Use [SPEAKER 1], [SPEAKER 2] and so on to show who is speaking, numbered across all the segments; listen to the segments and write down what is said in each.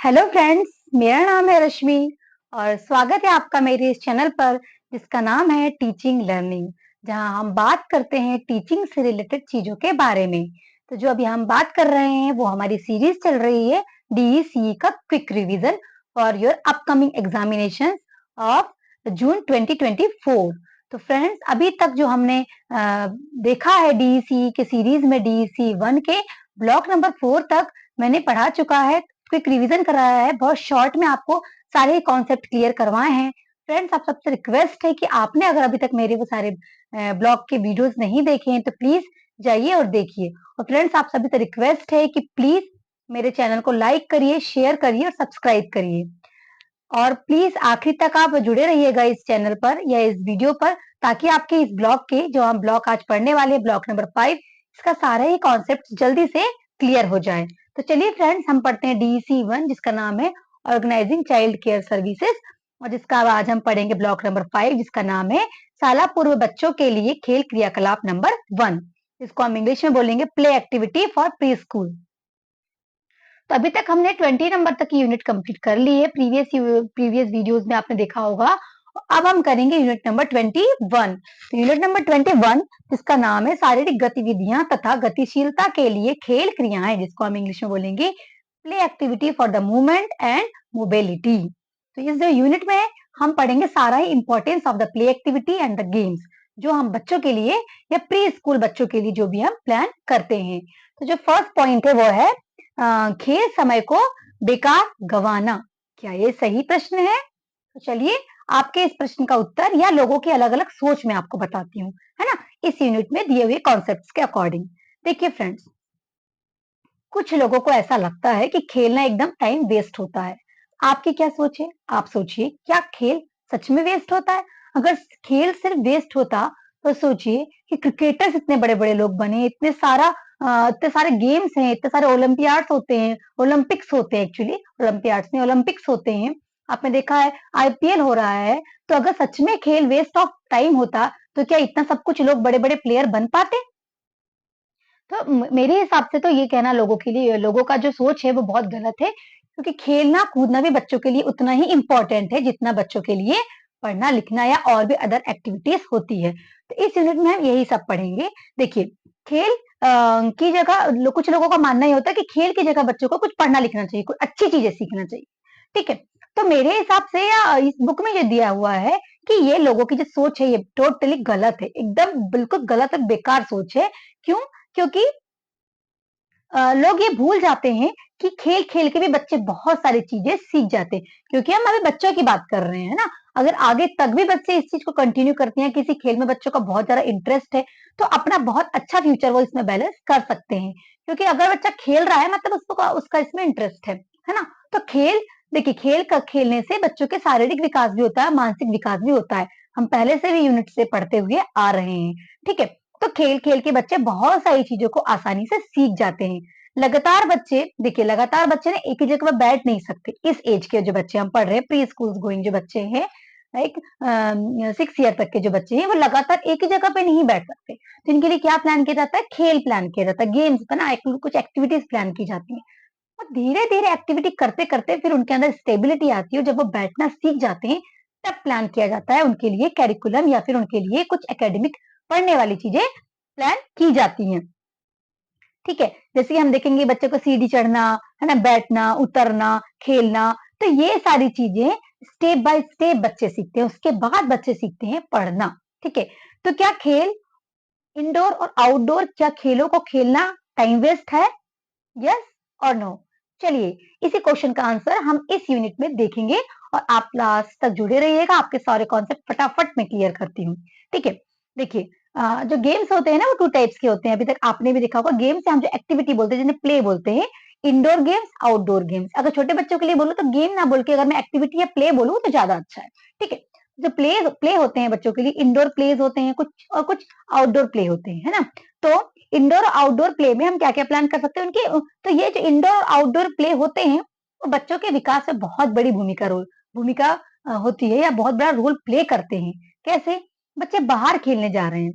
[SPEAKER 1] Hello friends, मेरा नाम है रश्मि और स्वागत है आपका मेरे इस चैनल पर जिसका नाम है टीचिंग लर्निंग, जहां हम बात करते हैं टीचिंग से रिलेटेड चीजों के बारे में। तो जो अभी हम बात कर रहे हैं वो हमारी सीरीज चल रही है डीईसीई का quick revision for your upcoming examination of June 2024। तो फ्रेंड्स, अभी तक जो हमने देखा है डीईसीई के सीरीज में डीईसी 1 के ब्लॉक नंबर 4 तक मैंने पढ़ा चुका है, क्विक रिवीजन कराया है, बहुत शॉर्ट में आपको सारे कॉन्सेप्ट क्लियर करवाए हैं। फ्रेंड्स, आप सबसे रिक्वेस्ट है कि आपने अगर अभी तक मेरे वो सारे ब्लॉग के वीडियोस नहीं देखे हैं तो प्लीज जाइए और देखिए। और फ्रेंड्स, आप सभी से रिक्वेस्ट है कि प्लीज मेरे चैनल को लाइक करिए, शेयर करिए और सब्सक्राइब करिए। और प्लीज आखिरी तक आप जुड़े रहिएगा इस चैनल पर या इस वीडियो पर, ताकि आपके इस ब्लॉग के जो हम ब्लॉग आज पढ़ने वाले हैं ब्लॉग नंबर 5, इसका सारा ही कॉन्सेप्ट जल्दी से क्लियर हो जाए। तो चलिए फ्रेंड्स, हम पढ़ते हैं डीईसी 1 जिसका नाम है ऑर्गेनाइजिंग चाइल्ड केयर सर्विसेज, और जिसका आज हम पढ़ेंगे ब्लॉक नंबर 5 जिसका नाम है शाला पूर्व बच्चों के लिए खेल क्रियाकलाप नंबर 1। इसको हम इंग्लिश में बोलेंगे play activity for pre school. तो अभी तक हमने 20 नंबर तक की यूनिट कंप्लीट कर ली है, प्रीवियस वीडियोस में आपने देखा होगा। अब हम करेंगे यूनिट नंबर 21। तो यूनिट नंबर 21 जिसका नाम है शारीरिक गतिविधियां तथा गतिशीलता के लिए खेल क्रियाएं, जिसको हम इंग्लिश में बोलेंगे play activity for the movement and mobility. तो इस यूनिट में हम पढ़ेंगे सारा ही importance of the play activity and the games, जो हम बच्चों के लिए या प्री स्कूल बच्चों के लिए जो भी हम प्लान करते हैं। तो जो फर्स्ट पॉइंट है वो है खेल समय को बेकार गंवाना। क्या ये सही प्रश्न है? तो चलिए आपके इस प्रश्न का उत्तर या लोगों की अलग अलग सोच में आपको बताती हूँ, है ना, इस यूनिट में दिए हुए कॉन्सेप्ट्स के अकॉर्डिंग। देखिए फ्रेंड्स, कुछ लोगों को ऐसा लगता है कि खेलना एकदम टाइम वेस्ट होता है। आपकी क्या सोच है? आप सोचिए, क्या खेल सच में वेस्ट होता है? अगर खेल सिर्फ वेस्ट होता तो सोचिए कि क्रिकेटर्स इतने बड़े बड़े लोग बने, इतने सारे गेम्स हैं, इतने सारे ओलंपियाड्स होते हैं, ओलंपिक्स होते हैं, एक्चुअली ओलंपियाड्स नहीं ओलंपिक्स होते हैं। आपने देखा है आईपीएल हो रहा है। तो अगर सच में खेल वेस्ट ऑफ टाइम होता तो क्या इतना सब कुछ लोग बड़े बड़े प्लेयर बन पाते? तो मेरे हिसाब से तो ये कहना लोगों के लिए, लोगों का जो सोच है वो बहुत गलत है, क्योंकि खेलना कूदना भी बच्चों के लिए उतना ही इम्पोर्टेंट है जितना बच्चों के लिए पढ़ना लिखना या और भी अदर एक्टिविटीज होती है। तो इस यूनिट में हम यही सब पढ़ेंगे। देखिए, खेल की जगह कुछ लोगों का मानना ये होता है कि खेल की जगह बच्चों को कुछ पढ़ना लिखना चाहिए, कुछ अच्छी चीजें सीखना चाहिए। ठीक है, तो मेरे हिसाब से या इस बुक में जो दिया हुआ है कि ये लोगों की जो सोच है ये टोटली गलत है, एकदम बिल्कुल गलत और बेकार सोच है। क्यों? क्योंकि लोग ये भूल जाते हैं कि खेल खेल के भी बच्चे बहुत सारी चीजें सीख जाते हैं, क्योंकि हम अभी बच्चों की बात कर रहे हैं ना। अगर आगे तक भी बच्चे इस चीज को कंटिन्यू करते हैं, किसी खेल में बच्चों का बहुत ज्यादा इंटरेस्ट है, तो अपना बहुत अच्छा फ्यूचर वो इसमें बैलेंस कर सकते हैं। क्योंकि अगर बच्चा खेल रहा है मतलब उसको उसका इसमें इंटरेस्ट है ना। तो खेल, देखिए, खेल का खेलने से बच्चों के शारीरिक विकास भी होता है, मानसिक विकास भी होता है। हम पहले से भी यूनिट से पढ़ते हुए आ रहे हैं। ठीक है, तो खेल खेल के बच्चे बहुत सारी चीजों को आसानी से सीख जाते हैं। लगातार बच्चे, देखिए, लगातार बच्चे ना एक ही जगह पर बैठ नहीं सकते। इस एज के जो बच्चे हम पढ़ रहे हैं, प्री स्कूल गोइंग जो बच्चे हैं, लाइक 6 ईयर तक के जो बच्चे हैं, वो लगातार एक ही जगह पे नहीं बैठ सकते। तो इनके लिए क्या प्लान किया जाता है? खेल प्लान किया जाता है, गेम्स होता है ना, कुछ एक्टिविटीज प्लान की जाती है। और धीरे धीरे एक्टिविटी करते करते फिर उनके अंदर स्टेबिलिटी आती है, जब वो बैठना सीख जाते हैं तब प्लान किया जाता है उनके लिए कैरिकुलम, या फिर उनके लिए कुछ एकेडमिक पढ़ने वाली चीजें प्लान की जाती हैं। ठीक है, जैसे कि हम देखेंगे बच्चे को सीढ़ी चढ़ना, है ना, बैठना, उतरना, खेलना, तो ये सारी चीजें स्टेप बाय स्टेप बच्चे सीखते हैं, उसके बाद बच्चे सीखते हैं पढ़ना। ठीक है, तो क्या खेल इंडोर और आउटडोर, क्या खेलों को खेलना टाइम वेस्ट है? यस और नो? चलिए, इसी क्वेश्चन का आंसर हम इस यूनिट में देखेंगे, और आप लास्ट तक जुड़े रहिएगा, आपके सारे कॉन्सेप्ट फटाफट में क्लियर करती हूँ। ठीक है, देखिए, जो गेम्स होते हैं ना वो 2 टाइप्स के होते हैं, अभी तक आपने भी देखा होगा। गेम्स हम जो एक्टिविटी बोलते हैं, जिन्हें प्ले बोलते हैं, इंडोर गेम्स, आउटडोर गेम्स। अगर छोटे बच्चों के लिए बोलूं तो गेम ना बोल के अगर मैं एक्टिविटी या प्ले बोलूं तो ज्यादा अच्छा है। ठीक है, जो प्ले प्ले होते हैं बच्चों के लिए, इंडोर प्लेज होते हैं कुछ, और कुछ आउटडोर प्ले होते हैं, है ना। तो इंडोर और आउटडोर प्ले में हम क्या क्या प्लान कर सकते हैं उनके, तो ये जो इंडोर और आउटडोर प्ले होते हैं वो बच्चों के विकास में बहुत बड़ी भूमिका होती है, या बहुत बड़ा रोल प्ले करते हैं। कैसे? बच्चे बाहर खेलने जा रहे हैं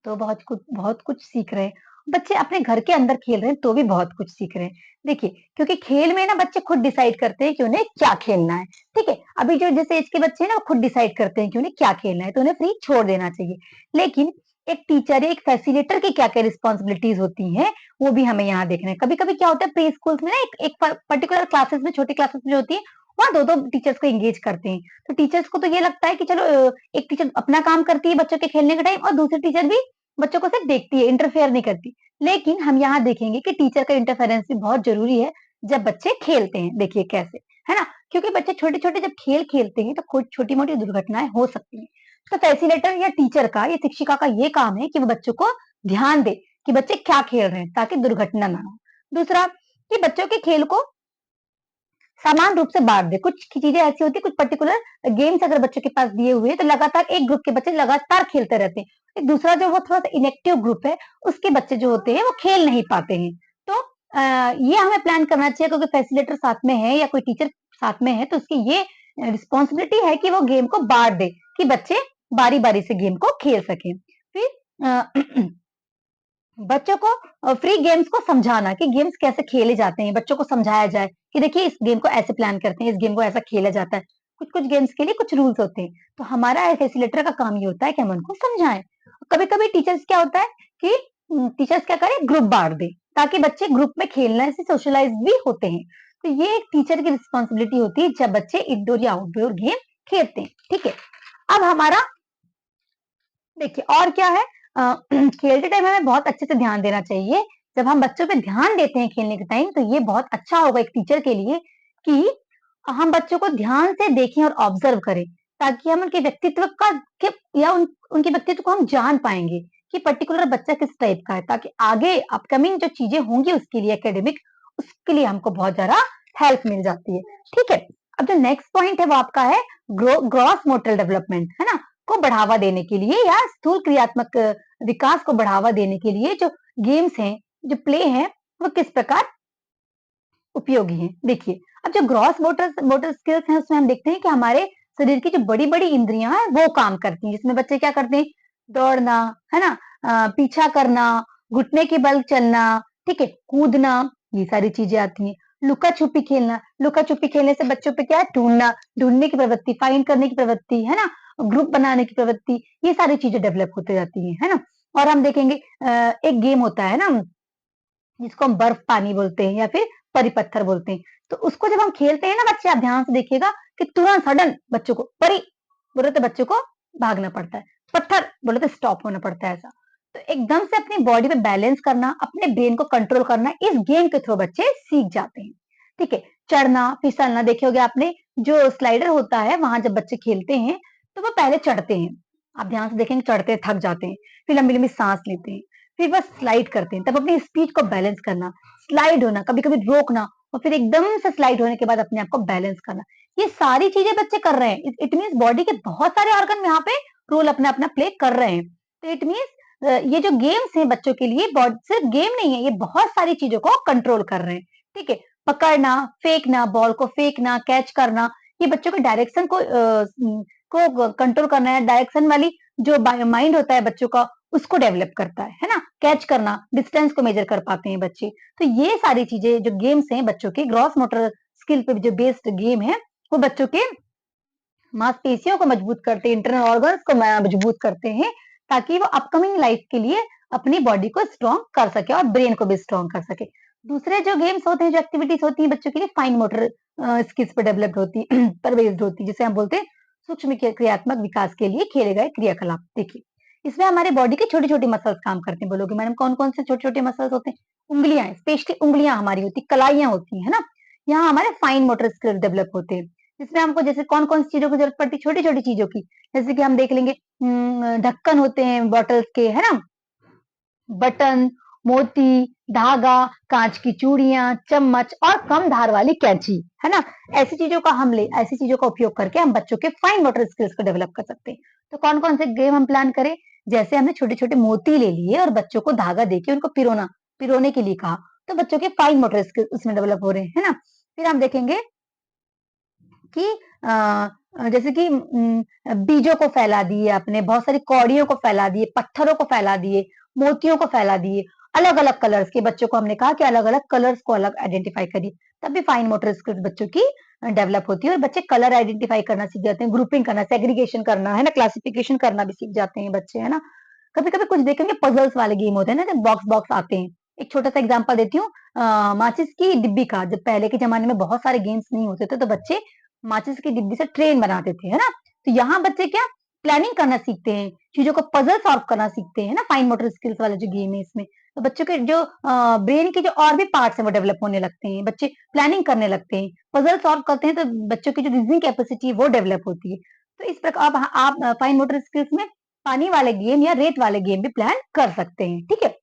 [SPEAKER 1] तो बहुत कुछ सीख रहे हैं, बच्चे अपने घर के अंदर खेल रहे हैं तो भी बहुत कुछ सीख रहे हैं। देखिए, क्योंकि खेल में ना बच्चे खुद डिसाइड करते हैं कि उन्हें क्या खेलना है, ठीक है? अभी जो जिस एज के बच्चे हैं ना वो खुद डिसाइड करते हैं कि उन्हें क्या खेलना है, तो उन्हें फ्री छोड़ देना चाहिए। लेकिन एक टीचर या एक फैसिलिटेटर की क्या-क्या रिस्पॉन्सिबिलिटीज होती हैं, वो भी हमें यहाँ देखना है। कभी-कभी क्या होता है प्री स्कूल्स में ना एक एक पर्टिकुलर क्लासेस में, छोटी क्लासेस में जो होती है, वहाँ 2-2 टीचर्स को एंगेज करते हैं। तो टीचर्स को तो ये लगता है कि चलो एक टीचर अपना काम करती है बच्चों के खेलने के टाइम और दूसरी टीचर भी बच्चों को सिर्फ देखती है, इंटरफेयर नहीं करती। लेकिन हम यहाँ देखेंगे कि टीचर का इंटरफेरेंस भी बहुत जरूरी है जब बच्चे खेलते हैं। देखिए कैसे, है ना? क्योंकि बच्चे छोटे-छोटे जब खेल खेलते हैं तो कुछ छोटी-मोटी दुर्घटनाएं हो सकती हैं। तो फैसिलिटेटर या टीचर का या शिक्षिका का ये काम है कि वो बच्चों को ध्यान दे कि बच्चे क्या खेल रहे हैं ताकि दुर्घटना ना हो। दूसरा, कि बच्चों के खेल को समान रूप से बाँट दें। कुछ चीज़ें ऐसी होती हैं, कुछ पर्टिकुलर गेम्स अगर बच्चों के पास दिए हुए हैं, तो लगातार एक ग्रुप के बच्चे लगातार खेलते रहते हैं। एक दूसरा जो वो थोड़ा-सा इनएक्टिव ग्रुप है, उसके बच्चे जो होते हैं, वो खेल नहीं पाते हैं। तो ये हमें प्लान करना चाहिए क्योंकि फैसिलिटेटर साथ में है या कोई टीचर साथ में है, तो उसकी ये रिस्पॉन्सिबिलिटी है कि वो गेम को बाँट दे, कि बच्चे बारी-बारी से गेम को खेल सकें। फिर बच्चों को फ्री गेम्स को समझाना कि गेम्स कैसे खेले जाते हैं, बच्चों को समझाया जाए कि देखिए इस गेम को ऐसे प्लान करते हैं, इस गेम को ऐसा खेला जाता है। कुछ-कुछ गेम्स के लिए कुछ रूल्स होते हैं, तो हमारा फैसिलिटेटर का काम ये होता है कि हम उनको समझाएँ। कभी-कभी टीचर्स क्या होता है कि टीचर्स क्या करें ग्रुप बाँट दें, ताकि बच्चे ग्रुप में खेलने से सोशलाइज़ भी होते हैं। तो ये एक टीचर की रिस्पॉन्सिबिलिटी होती है जब बच्चे इंडोर या आउटडोर गेम खेलते हैं, ठीक है? अब हमारा देखिए और क्या है खेलते टाइम हमें बहुत अच्छे से ध्यान देना चाहिए। जब हम बच्चों पे ध्यान देते हैं खेलने के टाइम, तो ये बहुत अच्छा होगा एक टीचर के लिए कि हम बच्चों को ध्यान से देखें और ऑब्जर्व करें, ताकि हम उनके व्यक्तित्व का के या उनके व्यक्तित्व को हम जान पाएँगे कि पर्टिकुलर बच्चा किस टाइप का है, ताकि आगे अपकमिंग जो चीज़ें होंगी उसके लिए एकेडमिक, उसके लिए हमको बहुत ज़्यादा हेल्प मिल जाती है। ठीक है? अब जो नेक्स्ट पॉइंट है वो आपका है ग्रॉस मोटर डेवलपमेंट, है ना? को बढ़ावा देने के लिए या स्थूल क्रियात्मक विकास को बढ़ावा देने के लिए जो गेम्स हैं, जो प्ले हैं, वो किस प्रकार उपयोगी हैं। देखिए, अब जो ग्रॉस मोटर मोटर स्किल्स हैं उसमें हम देखते हैं कि हमारे शरीर की जो बड़ी-बड़ी इंद्रियाँ हैं वो काम करती हैं। जिसमें बच्चे क्या करते हैं, दौड़ना, है ना? पीछा करना, घुटने के बल चलना, ठीक है? कूदना, ये सारी चीज़ें आती हैं। लुका-छुपी खेलना, लुका-छुपी खेलने से बच्चों पे क्या है ढूँढना, ढूँढने की प्रवृत्ति, फाइंड करने की प्रवृत्ति, है ना? ग्रुप बनाने की प्रवृत्ति, ये सारी चीज़ें डेवलप होती जाती हैं, है ना? और हम देखेंगे एक गेम होता है ना जिसको हम बर्फ पानी बोलते हैं या फिर परी पत्थर बोलते हैं। तो उसको जब हम खेलते हैं ना बच्चे, आप ध्यान से देखिएगा कि तुरंत सडन बच्चों को परी बोले तो बच्चों को भागना पड़ता है, पत्थर बोले तो स्टॉप होना पड़ता है ऐसा। तो एकदम से अपनी बॉडी पे बैलेंस करना, अपने ब्रेन को कंट्रोल करना इस गेम के थ्रू बच्चे सीख जाते हैं। ठीक है? चढ़ना, फिसलना देखे होंगे आपने, जो स्लाइडर होता है वहाँ जब बच्चे खेलते हैं, तो वो पहले चढ़ते हैं। आप ध्यान से देखेंगे चढ़ते हैं, थक जाते हैं, फिर लंबी-लंबी साँस लेते हैं। फिर बस स्लाइड करते हैं, तब अपनी स्पीड को बैलेंस करना, स्लाइड होना, कभी-कभी रोकना और फिर एकदम से स्लाइड होने के बाद अपने आप को बैलेंस करना। ये सारी चीज़ें बच्चे कर रहे हैं। इट मीन्स बॉडी के बहुत सारे ऑर्गन यहाँ पे रोल अपना-अपना प्ले कर रहे हैं। तो इट मीन्स ये जो गेम्स हैं बच्चों के लिए सिर्फ गेम नहीं है, ये बहुत सारी चीज़ों को कंट्रोल कर रहे हैं। ठीक है? पकड़ना, फेंकना, बॉल को फेंकना, कैच करना, ये बच्चों के डायरेक्शन को कंट्रोल करना है, डायरेक्शन वाली जो माइंड होता है बच्चों का उसको डेवलप करता है ना? कैच करना, डिस्टेंस को मेजर कर पाते हैं बच्चे। तो ये सारी चीज़ें जो गेम्स हैं बच्चों के ग्रॉस मोटर स्किल पे जो बेस्ड गेम है, वो बच्चों के मांसपेशियों को मजबूत करते हैं, इंटरनल ऑर्गन्स को मजबूत करते हैं, ताकि वो अपकमिंग लाइफ के लिए अपनी बॉडी को स्ट्रॉन्ग कर सके और ब्रेन को भी स्ट्रॉन्ग कर सके। दूसरे जो गेम्स होते हैं, जो एक्टिविटीज़ होती हैं बच्चों के लिए फाइन मोटर स्किल्स पे डेवलप्ड होती है पर बेस्ड होती है, जिसे हम बोलते हैं सूक्ष्म क्रियात्मक विकास के लिए खेले गए क्रियाकलाप। देखिए, इसमें हमारे बॉडी के छोटे-छोटे मसल्स काम करते हैं। बोलोगे मैडम कौन-कौन से छोटे-छोटे मसल्स होते हैं? उँगलियाँ, स्पेशली उँगलियाँ हमारी होती हैं, कलाइयाँ होती हैं, है ना? यहाँ हमारे फाइन मोटर स्किल डेवलप होते हैं। इसमें हमको जैसे कौन-कौन सी चीज़ों की ज़रूरत पड़ती है, छोटी-छोटी चीज़ों की। जैसे कि हम देख लेंगे ढक्कन होते हैं बॉटल्स के, है ना? बटन, मोती, धागा, काँच की चूड़ियाँ, चम्मच और कम धार वाली कैंची, है ना? ऐसी चीज़ों का उपयोग करके हम बच्चों के फाइन मोटर स्किल्स को डेवलप कर सकते हैं। तो कौन-कौन से गेम हम प्लान करें? जैसे हमने छोटे-छोटे मोती ले लिए और बच्चों को धागा देके उनको पिरोने के लिए कहा, तो बच्चों के फाइन मोटर स्किल्स उसमें डेवलप हो रहे हैं, है ना? फिर हम देखेंगे कि जैसे कि बीजों को फैला दिए आपने, बहुत सारी कौड़ियों को फैला दिए, पत्थरों को फैला दिए, मोतियों को फैला दिए। अलग अलग कलर्स के बच्चों को हमने कहा कि अलग अलग कलर्स को अलग आइडेंटिफाई करिए, तब भी फाइन मोटर स्किल्स बच्चों की डेवलप होती है और बच्चे कलर आइडेंटिफाई करना सीख जाते हैं, ग्रुपिंग करना, सेग्रीगेशन करना, है ना, क्लासिफिकेशन करना भी सीख जाते हैं बच्चे, है ना। कभी कभी कुछ देखेंगे पजल्स वाले गेम होते हैं ना, जब बॉक्स बॉक्स आते हैं। एक छोटा सा एग्जांपल देती हूँ, माचिस की डिब्बी का। जब पहले के जमाने में बहुत सारे गेम्स नहीं होते थे तो बच्चे माचिस की डिब्बी से ट्रेन बनाते थे, है ना। तो यहाँ बच्चे क्या प्लानिंग करना सीखते हैं, चीजों को पजल सॉल्व करना सीखते हैं ना, फाइन मोटर स्किल्स वाला जो गेम है इसमें। तो बच्चों के जो ब्रेन के जो और भी पार्ट्स हैं वो डेवलप होने लगते हैं, बच्चे प्लानिंग करने लगते हैं, पजल सॉल्व करते हैं, तो बच्चों की जो रीजनिंग कैपेसिटी है वो डेवलप होती है। तो इस प्रकार आप फाइन मोटर स्किल्स में पानी वाले गेम या रेत वाले गेम भी प्लान कर सकते हैं, ठीक है।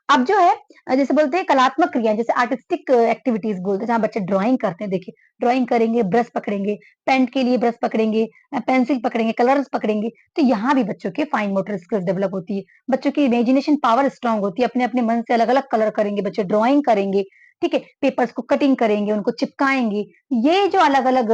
[SPEAKER 1] अब जो है जैसे बोलते हैं कलात्मक क्रियाएं, जैसे आर्टिस्टिक एक्टिविटीज बोलते हैं, जहाँ बच्चे ड्राइंग करते हैं। देखिए ड्राइंग करेंगे, ब्रश पकड़ेंगे, पेन के लिए ब्रश पकड़ेंगे, पेंसिल पकड़ेंगे, कलर्स पकड़ेंगे, तो यहाँ भी बच्चों के फाइन मोटर स्किल्स डेवलप होती है। बच्चों की इमेजिनेशन पावर स्ट्रांग होती है, अपने अपने मन से अलग अलग कलर करेंगे, बच्चे ड्राइंग करेंगे, ठीक है, पेपर्स को कटिंग करेंगे, उनको चिपकाएंगे। ये जो अलग अलग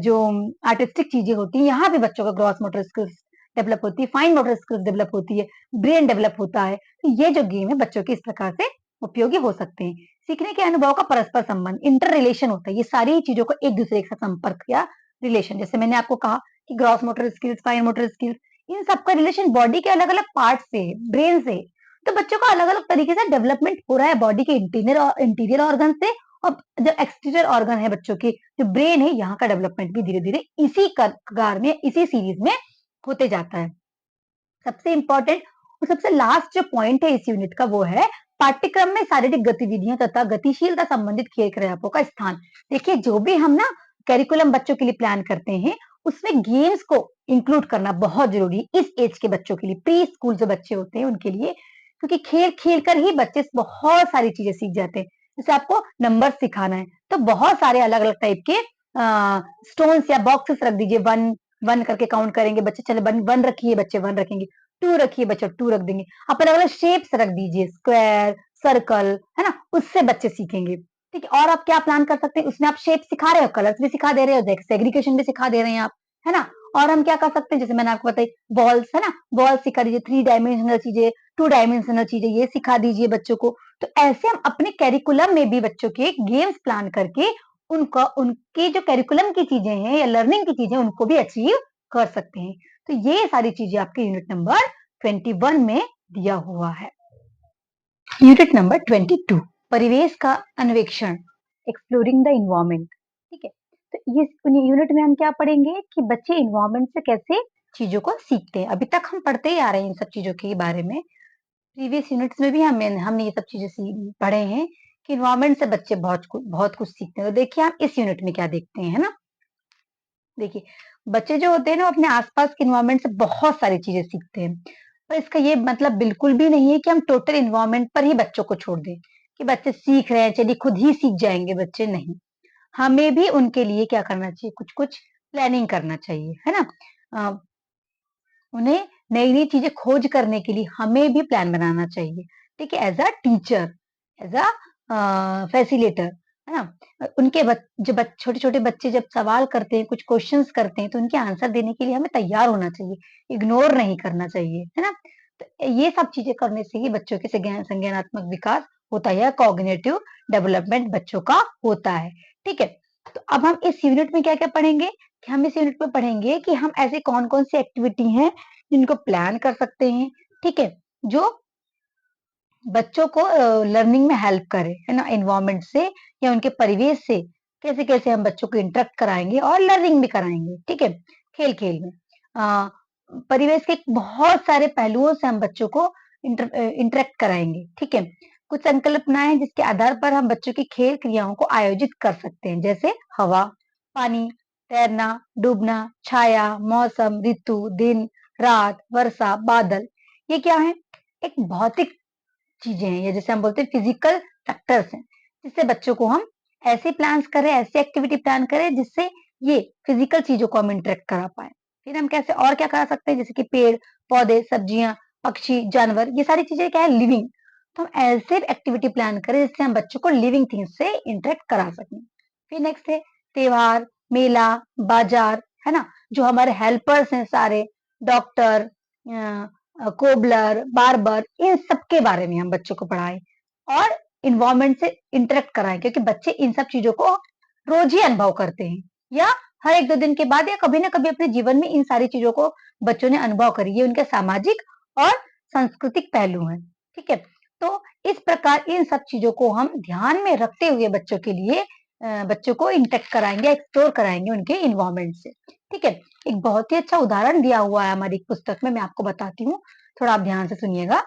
[SPEAKER 1] जो आर्टिस्टिक चीजें होती है, यहाँ भी बच्चों का ग्रॉस मोटर स्किल्स डेवलप होती है, फाइन मोटर स्किल्स डेवलप होती है, ब्रेन डेवलप होता है। तो ये जो गेम है बच्चों के इस प्रकार से उपयोगी हो सकते हैं। सीखने के अनुभव का परस्पर संबंध, इंटर रिलेशन होता है, ये सारी चीजों को एक दूसरे के साथ संपर्क या रिलेशन। जैसे मैंने आपको कहा कि gross motor skills, fine motor skills, इन सबका रिलेशन बॉडी के अलग अलग पार्ट से, ब्रेन से। तो बच्चों का अलग अलग तरीके से डेवलपमेंट हो रहा है बॉडी के इंटीरियर ऑर्गन से, और जो एक्सटीरियर ऑर्गन है बच्चों की, जो ब्रेन है, यहाँ का डेवलपमेंट भी धीरे धीरे इसी कगार में, इसी सीरीज में होते जाता है। सबसे इंपॉर्टेंट और सबसे लास्ट जो पॉइंट है इस यूनिट का वो है पाठ्यक्रम में शारीरिक गतिविधियां तथा गतिशीलता संबंधित खेल क्रियाओं का स्थान। देखिए जो भी हम ना करिकुलम बच्चों के लिए प्लान करते हैं उसमें गेम्स को इंक्लूड करना बहुत जरूरी है इस एज के बच्चों के लिए, प्री स्कूल जो बच्चे होते हैं उनके लिए, क्योंकि खेल खेल कर ही बच्चे बहुत सारी चीजें सीख जाते हैं। जैसे आपको नंबर सिखाना है तो बहुत सारे अलग अलग टाइप के स्टोन्स या बॉक्सेस रख दीजिए, वन वन करके काउंट करेंगे बच्चे, चले वन वन रखिए बच्चे वन रखेंगे, टू रखिए बच्चे टू रख देंगे। आप अलग अलग शेप्स रख दीजिए, स्क्वायर, सर्कल, है ना, उससे बच्चे सीखेंगे, ठीक है। और आप क्या प्लान कर सकते हैं, उसमें आप शेप सिखा रहे हो, कलर्स भी सिखा दे रहे हो, सेग्रीगेशन भी सिखा दे रहे हैं आप, है ना। और हम क्या कर सकते हैं, जैसे मैंने आपको बताई बॉल्स, है ना, बॉल्स सिखा दीजिए, 3 डायमेंशनल चीजें, 2 डायमेंशनल चीजें, ये सिखा दीजिए बच्चों को। तो ऐसे हम अपने कैरिकुलम में भी बच्चों के गेम्स प्लान करके उनका, उनकी जो कैरिकुलम की चीजें हैं या लर्निंग की चीजें, उनको भी अचीव कर सकते हैं। तो ये सारी चीजें आपके यूनिट नंबर 21 में दिया हुआ है। यूनिट नंबर 22, परिवेश का अन्वेषण, एक्सप्लोरिंग द इन्वायरमेंट, ठीक है। तो ये यूनिट में हम क्या पढ़ेंगे कि बच्चे इन्वायरमेंट से कैसे चीजों को सीखते हैं। अभी तक हम पढ़ते ही आ रहे हैं इन सब चीजों के बारे में, प्रीवियस यूनिट्स में भी हमने ये सब चीजें पढ़े हैं कि इन्वायरमेंट से बच्चे बहुत कुछ सीखते हैं। तो देखिए हम इस यूनिट में क्या देखते हैं, है ना। देखिए बच्चे जो होते हैं ना अपने आसपास के इन्वायरमेंट से बहुत सारी चीजें सीखते हैं, पर इसका ये मतलब बिल्कुल भी नहीं है कि हम टोटल इन्वायरमेंट पर ही बच्चों को छोड़ दें कि बच्चे सीख रहे हैं चलिए खुद ही सीख जाएंगे बच्चे, नहीं। हमें भी उनके लिए क्या करना चाहिए, कुछ कुछ प्लानिंग करना चाहिए, है ना। अ, उन्हें नई नई चीजें खोज करने के लिए हमें भी प्लान बनाना चाहिए, ठीक है, as a teacher, as a facilitator, है ना। उनके जब छोटे छोटे बच्चे जब सवाल करते हैं, कुछ क्वेश्चंस करते हैं, तो उनके आंसर देने के लिए हमें तैयार होना चाहिए, इग्नोर नहीं करना चाहिए, है ना। तो ये सब चीजें करने से ही बच्चों के संज्ञानात्मक विकास होता है, कॉग्निटिव डेवलपमेंट बच्चों का होता है, ठीक है। तो अब हम इस यूनिट में क्या क्या पढ़ेंगे, कि हम इस यूनिट में पढ़ेंगे कि हम ऐसे कौन कौन सी एक्टिविटी हैं जिनको प्लान कर सकते हैं, ठीक है, जो बच्चों को लर्निंग में हेल्प करे, है ना, एनवायरमेंट से या उनके परिवेश से कैसे कैसे हम बच्चों को इंटरेक्ट कराएंगे और लर्निंग भी कराएंगे, ठीक है, खेल खेल में। अ, परिवेश के बहुत सारे पहलुओं से हम बच्चों को इंटरेक्ट कराएंगे, ठीक है। कुछ संकल्पनाएं जिसके आधार पर हम बच्चों की खेल क्रियाओं को आयोजित कर सकते हैं, जैसे हवा, पानी, तैरना, डूबना, छाया, मौसम, ऋतु, दिन, रात, वर्षा, बादल। ये क्या है, एक भौतिक चीजें हैं, या जैसे हम बोलते हैं फिजिकल फैक्टर्स हैं, जिससे बच्चों को हम ऐसे प्लान्स करें, ऐसी एक्टिविटी प्लान करें जिससे ये फिजिकल चीजों को हम इंटरेक्ट करा पाए। फिर हम कैसे और क्या करा सकते हैं, जैसे कि पेड़ पौधे, सब्जियां, पक्षी, जानवर, ये सारी चीजें क्या है, लिविंग। तो हम ऐसे एक्टिविटी प्लान करें जिससे हम बच्चों को लिविंग थिंग्स से इंटरेक्ट करा सकें। फिर नेक्स्ट है त्योहार, मेला, बाजार, है ना, जो हमारे हेल्पर्स हैं सारे, डॉक्टर, कोबलर, बार्बर, इन सब के बारे में हम बच्चों को पढ़ाएं और इन्वायरमेंट से इंटरेक्ट कराएं, क्योंकि बच्चे इन सब चीजों को रोज ही अनुभव करते हैं या हर एक दो दिन के बाद या कभी ना कभी अपने जीवन में इन सारी चीजों को बच्चों ने अनुभव करी है। उनके सामाजिक और सांस्कृतिक पहलू हैं। ठीक है, तो इस प्रकार इन सब चीजों को हम ध्यान में रखते हुए बच्चों के लिए बच्चों को इंटरेक्ट कराएंगे, एक्सप्लोर कराएंगे उनके इन्वायरमेंट से। ठीक है, एक बहुत ही अच्छा उदाहरण दिया हुआ है हमारी पुस्तक में, मैं आपको बताती हूँ, थोड़ा आप ध्यान से सुनिएगा।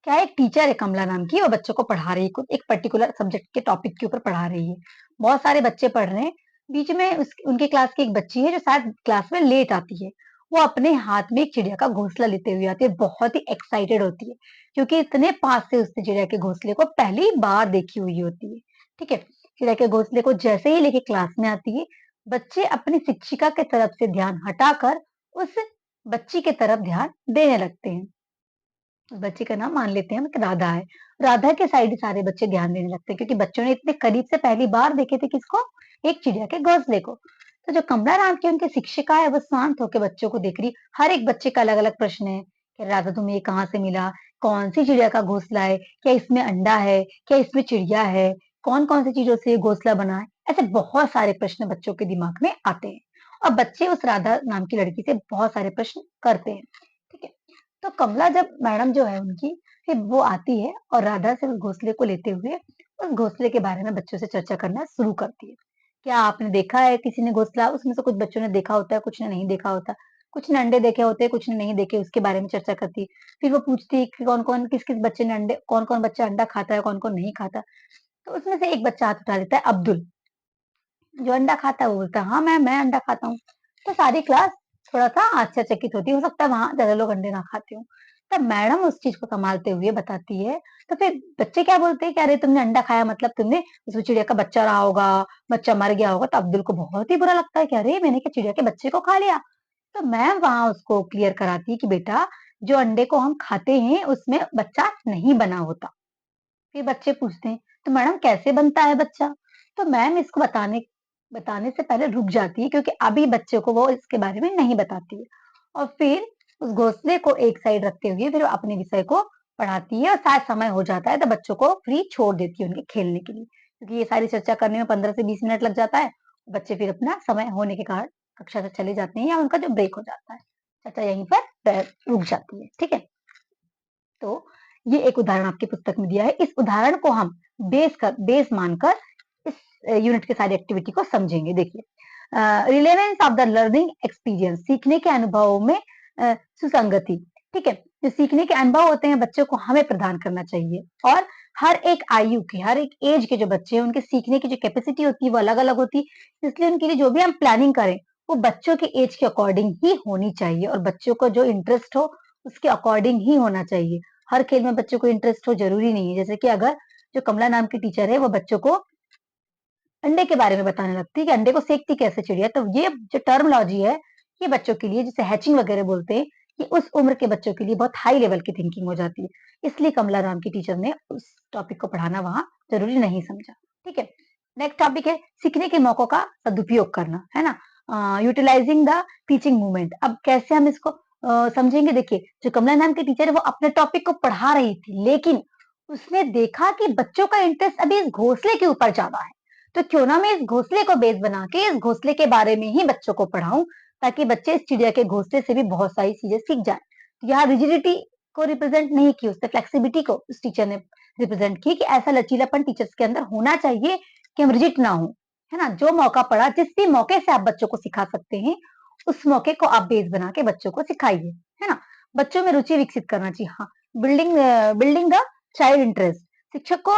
[SPEAKER 1] क्या एक टीचर है कमला नाम की, वो बच्चों को पढ़ा रही है, कुछ एक पर्टिकुलर सब्जेक्ट के टॉपिक के ऊपर पढ़ा रही है। बहुत सारे बच्चे पढ़ रहे हैं, बीच में उनके क्लास की एक बच्ची है जो शायद क्लास में लेट आती है। वो अपने हाथ में एक चिड़िया का घोंसला लेते हुए आती है, बहुत ही एक्साइटेड होती है क्योंकि इतने पास से उसने चिड़िया के घोंसले को पहली बार देखी हुई होती है। ठीक है, चिड़िया के घोंसले को जैसे ही लेके क्लास में आती है, बच्चे अपनी शिक्षिका के तरफ से ध्यान हटाकर उस बच्ची के तरफ ध्यान देने लगते हैं। उस बच्ची का नाम मान लेते हैं हम कि राधा है। राधा के साइड सारे बच्चे ध्यान देने लगते हैं क्योंकि बच्चों ने इतने करीब से पहली बार देखे थे किसको, एक चिड़िया के घोंसले को। तो जो कमला राम की उनकी शिक्षिका है वो शांत होकर बच्चों को देख रही। हर एक बच्चे का अलग अलग प्रश्न है कि राधा तुम्हें ये कहाँ से मिला, कौन सी चिड़िया का घोंसला है, क्या इसमें अंडा है, क्या इसमें चिड़िया है, कौन कौन सी चीजों से ये घोंसला बना है। ऐसे बहुत सारे प्रश्न बच्चों के दिमाग में आते हैं और बच्चे उस राधा नाम की लड़की से बहुत सारे प्रश्न करते हैं। ठीक है, तो कमला जब मैडम जो है उनकी, फिर वो आती है और राधा से उस घोंसले को लेते हुए उस घोंसले के बारे में बच्चों से चर्चा करना शुरू करती है। क्या आपने देखा है किसी ने घोंसला? उसमें से कुछ बच्चों ने देखा होता है, कुछ ने नहीं देखा होता, कुछ ने अंडे देखे होते हैं, कुछ ने नहीं देखे, उसके बारे में चर्चा करती है। फिर वो पूछती है कि कौन कौन किस किस बच्चे ने अंडे, कौन कौन बच्चा अंडा खाता है, कौन कौन नहीं खाता। तो उसमें से एक बच्चा हाथ उठा देता है, अब्दुल, जो अंडा खाता है। वो बोलता है हाँ मैम, मैं अंडा खाता हूँ। तो सारी क्लास थोड़ा सा आश्चर्यचकित होती है, हो सकता है वहां ज्यादा लोग अंडे ना खाते हो। तब मैडम उस चीज को संभालते हुए बताती है। तो फिर बच्चे क्या बोलते हैं कि अरे तुमने अंडा खाया मतलब तुमने, उसमें चिड़िया का बच्चा रहा होगा, बच्चा मर गया होगा। तो अब्दुल को बहुत ही बुरा लगता है कि अरे मैंने क्या चिड़िया के बच्चे को खा लिया। तो मैम वहां उसको क्लियर कराती है कि बेटा, जो अंडे को हम खाते हैं उसमें बच्चा नहीं बना होता। फिर बच्चे पूछते हैं तो मैडम कैसे बनता है बच्चा? तो मैम इसको बताने बताने से पहले रुक जाती है क्योंकि अभी बच्चे को वो इसके बारे में नहीं बताती है। और फिर उस घोंसले को एक साइड रखते हुए फिर वो अपने विषय को पढ़ाती है और शायद समय हो जाता है तो बच्चों को फ्री छोड़ देती है उनके खेलने के लिए, क्योंकि ये सारी चर्चा करने में 15 से 20 मिनट लग जाता है। बच्चे फिर अपना समय होने के कारण कक्षा से चले जाते हैं या उनका जो ब्रेक हो जाता है, चर्चा यहीं पर रुक जाती है। ठीक है, तो ये एक उदाहरण आपकी पुस्तक में दिया है। इस उदाहरण को हम बेस मानकर इस यूनिट के सारी एक्टिविटी को समझेंगे। देखिए, relevance of the learning experience, सीखने के अनुभवों में सुसंगति। ठीक है, जो सीखने के अनुभव होते हैं बच्चों को हमें प्रदान करना चाहिए और हर एक आयु के, हर एक एज के जो बच्चे हैं उनके सीखने की जो कैपेसिटी होती है वो अलग अलग होती है। इसलिए उनके लिए जो भी हम प्लानिंग करें वो बच्चों के एज के अकॉर्डिंग ही होनी चाहिए और बच्चों को जो इंटरेस्ट हो उसके अकॉर्डिंग ही होना चाहिए। हर खेल में बच्चों को इंटरेस्ट हो जरूरी नहीं है। जैसे कि अगर जो कमला नाम की टीचर है वो बच्चों को अंडे के बारे में बताने लगती है कि अंडे को सेकती कैसे चिड़िया, तो ये जो टर्मोलॉजी है ये बच्चों के लिए, जिसे हैचिंग वगैरह बोलते हैं, ये उस उम्र के बच्चों के लिए बहुत हाई लेवल की थिंकिंग हो जाती है। इसलिए कमला राम की टीचर ने उस टॉपिक को पढ़ाना वहां जरूरी नहीं समझा। ठीक है, नेक्स्ट टॉपिक है सीखने के मौकों का सदुपयोग करना, है ना, यूटिलाइजिंग द टीचिंग मूवमेंट। अब कैसे हम इसको समझेंगे? देखिए, जो कमला नाम की टीचर है वो अपने टॉपिक को पढ़ा रही थी, लेकिन उसने देखा कि बच्चों का इंटरेस्ट अभी इस घोंसले के ऊपर ज्यादा है। तो क्यों ना मैं इस घोंसले को बेस बना के इस घोंसले के बारे में ही बच्चों को पढ़ाऊं, ताकि बच्चे इस चिड़िया के घोंसले से भी बहुत सारी चीजें सीख जाएं। तो यहाँ रिजिडिटी को रिप्रेजेंट नहीं की उसने, फ्लेक्सिबिलिटी को उस टीचर ने रिप्रेजेंट की कि ऐसा लचीलापन टीचर्स के अंदर होना चाहिए कि हम रिजिड ना हो, है ना। जो मौका पड़ा, जिस भी मौके से आप बच्चों को सिखा सकते हैं उस मौके को आप बेस बना के बच्चों को सिखाइए, है ना। बच्चों में रुचि विकसित करना चाहिए। हाँ, building building the child interest, शिक्षक को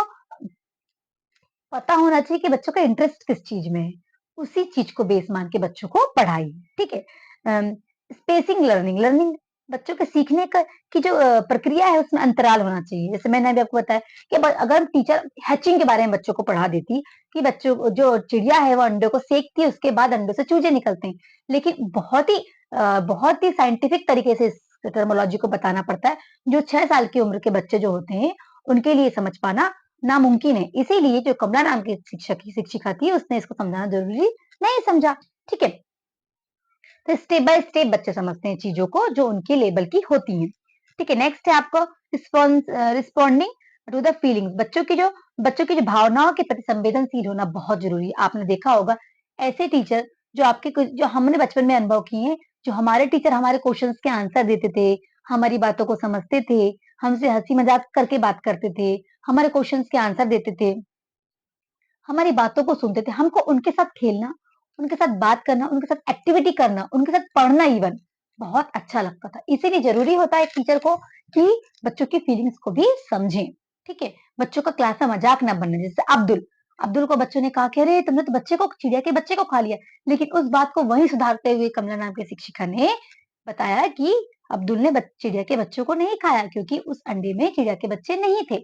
[SPEAKER 1] पता होना चाहिए कि बच्चों का इंटरेस्ट किस चीज में है, उसी चीज को बेस मान के बच्चों को पढ़ाइए। ठीक है, स्पेसिंग लर्निंग, लर्निंग बच्चों के सीखने का की जो प्रक्रिया है उसमें अंतराल होना चाहिए। जैसे मैंने अभी आपको बताया कि अगर टीचर हैचिंग के बारे में बच्चों को पढ़ा देती कि बच्चों, जो चिड़िया है वो अंडे को सेकती है, उसके बाद अंडे से चूजे निकलते हैं, लेकिन बहुत ही साइंटिफिक तरीके से इस टर्मोलॉजी को बताना पड़ता है। जो 6 साल की उम्र के बच्चे जो होते हैं उनके लिए समझ पाना नामुमकिन है। इसीलिए जो कमला नाम की शिक्षिका थी उसने इसको समझाना जरूरी नहीं समझा। ठीक है, तो स्टेप बाय स्टेप बच्चे समझते हैं चीजों को जो उनके लेवल की होती हैं। ठीक है, नेक्स्ट है आपको रिस्पॉन्डिंग टू द फीलिंग्स। बच्चों की जो भावनाओं के प्रति संवेदनशील होना बहुत जरूरी है। आपने देखा होगा ऐसे टीचर जो हमने बचपन में अनुभव किए हैं, जो हमारे टीचर हमारे क्वेश्चंस के आंसर देते थे, हमारी बातों को समझते थे, हमसे हंसी मजाक करके बात करते थे, हमारे क्वेश्चंस के आंसर देते थे, हमारी बातों को सुनते थे। हमको उनके साथ खेलना, उनके साथ बात करना, उनके साथ एक्टिविटी करना, उनके साथ पढ़ना इवन बहुत अच्छा लगता था। इसीलिए जरूरी होता है एक टीचर को कि बच्चों की फीलिंग्स को भी समझें। ठीक है, बच्चों का क्लास में मजाक ना बनने। जैसे अब्दुल अब्दुल को बच्चों ने कहा कि अरे तुमने तो चिड़िया के बच्चे को खा लिया, लेकिन उस बात को वही सुधारते हुए कमला नाम के शिक्षिका ने बताया कि अब्दुल ने चिड़िया के बच्चों को नहीं खाया क्योंकि उस अंडे में चिड़िया के बच्चे नहीं थे।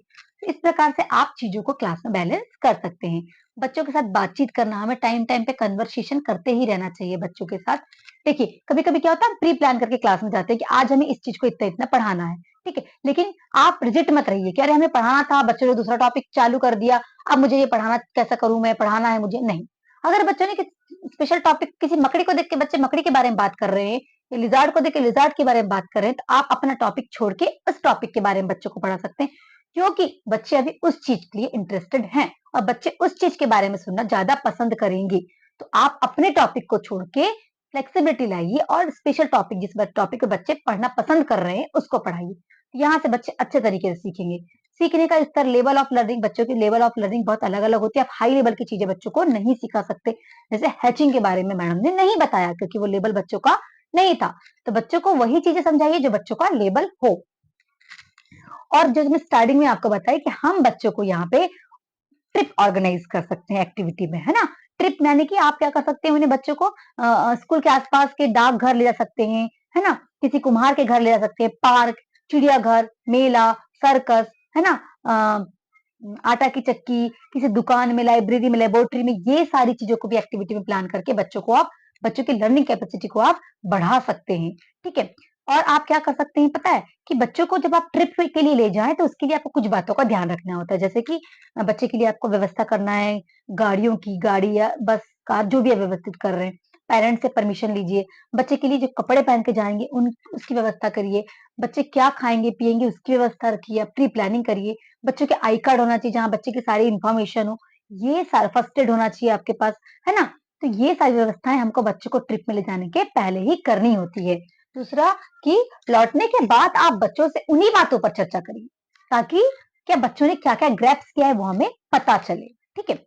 [SPEAKER 1] इस प्रकार से आप चीजों को क्लास में बैलेंस कर सकते हैं। बच्चों के साथ बातचीत करना, हमें टाइम टाइम पे कन्वर्सेशन करते ही रहना चाहिए बच्चों के साथ। देखिए कभी कभी क्या होता है, हम प्री प्लान करके क्लास में जाते हैं कि आज हमें इस चीज को इतना इतना पढ़ाना है। ठीक है, लेकिन आप रिजिट मत रहिए कि अरे हमें पढ़ाना था, बच्चों ने दूसरा टॉपिक चालू कर दिया, अब मुझे ये पढ़ाना कैसा करूं, मैं पढ़ाना है मुझे नहीं। अगर बच्चों ने स्पेशल टॉपिक, किसी मकड़ी को देख के बच्चे मकड़ी के बारे में बात कर रहे हैं, या लिजार्ड को देख के लिजार्ड के बारे में बात कर रहे हैं, तो आप अपना टॉपिक छोड़ के उस टॉपिक के बारे में बच्चों को पढ़ा सकते हैं, क्योंकि बच्चे अभी उस चीज के लिए इंटरेस्टेड हैं और बच्चे उस चीज के बारे में सुनना ज्यादा पसंद करेंगे। तो आप अपने टॉपिक को छोड़ के फ्लेक्सिबिलिटी लाइए और स्पेशल टॉपिक, जिस टॉपिक को बच्चे पढ़ना पसंद कर रहे हैं उसको पढ़ाइए। यहाँ से बच्चे अच्छे तरीके से सीखेंगे। सीखने का स्तर, लेवल ऑफ लर्निंग, बच्चों की लेवल ऑफ लर्निंग बहुत अलग अलग होती है। आप हाई लेवल की चीजें बच्चों को नहीं सिखा सकते। जैसे हैचिंग के बारे में मैडम ने नहीं बताया क्योंकि वो लेवल बच्चों का नहीं था। तो बच्चों को वही चीजें समझाइए जो बच्चों का लेवल हो। और जो मैं स्टार्टिंग में आपको बताई कि हम बच्चों को यहाँ पे ट्रिप ऑर्गेनाइज कर सकते हैं एक्टिविटी में, है ना। ट्रिप यानी कि आप क्या कर सकते हैं, उन्हें बच्चों को स्कूल के आसपास के डाक घर ले जा सकते हैं, है ना, किसी कुम्हार के घर ले जा सकते हैं, पार्क, चिड़ियाघर, मेला, सर्कस, है ना, आटा की चक्की, किसी दुकान में, लाइब्रेरी में, लेबोरेटरी में, ये सारी चीजों को भी एक्टिविटी में प्लान करके बच्चों की लर्निंग कैपेसिटी को आप बढ़ा सकते हैं। ठीक है, और आप क्या कर सकते हैं पता है कि बच्चों को जब आप ट्रिप के लिए ले जाएं तो उसके लिए आपको कुछ बातों का ध्यान रखना होता है। जैसे कि बच्चे के लिए आपको व्यवस्था करना है गाड़ियों की, गाड़ी या बस, कार, जो भी आप व्यवस्थित कर रहे हैं, पेरेंट्स से परमिशन लीजिए। बच्चे के लिए जो कपड़े पहन के जाएंगे उसकी व्यवस्था करिए। बच्चे क्या खाएंगे पिएंगे उसकी व्यवस्था रखिए, आप प्री प्लानिंग करिए। बच्चों के आई कार्ड होना चाहिए जहाँ बच्चे की सारी इंफॉर्मेशन हो, ये सारा फर्स्ट एड होना चाहिए आपके पास, है ना। तो ये सारी व्यवस्थाएं हमको बच्चों को ट्रिप में ले जाने के पहले ही करनी होती है। दूसरा कि लौटने के बाद आप बच्चों से उन्हीं बातों पर चर्चा करिए ताकि क्या बच्चों ने क्या क्या ग्रैप्स किया है वो हमें पता चले। ठीक है,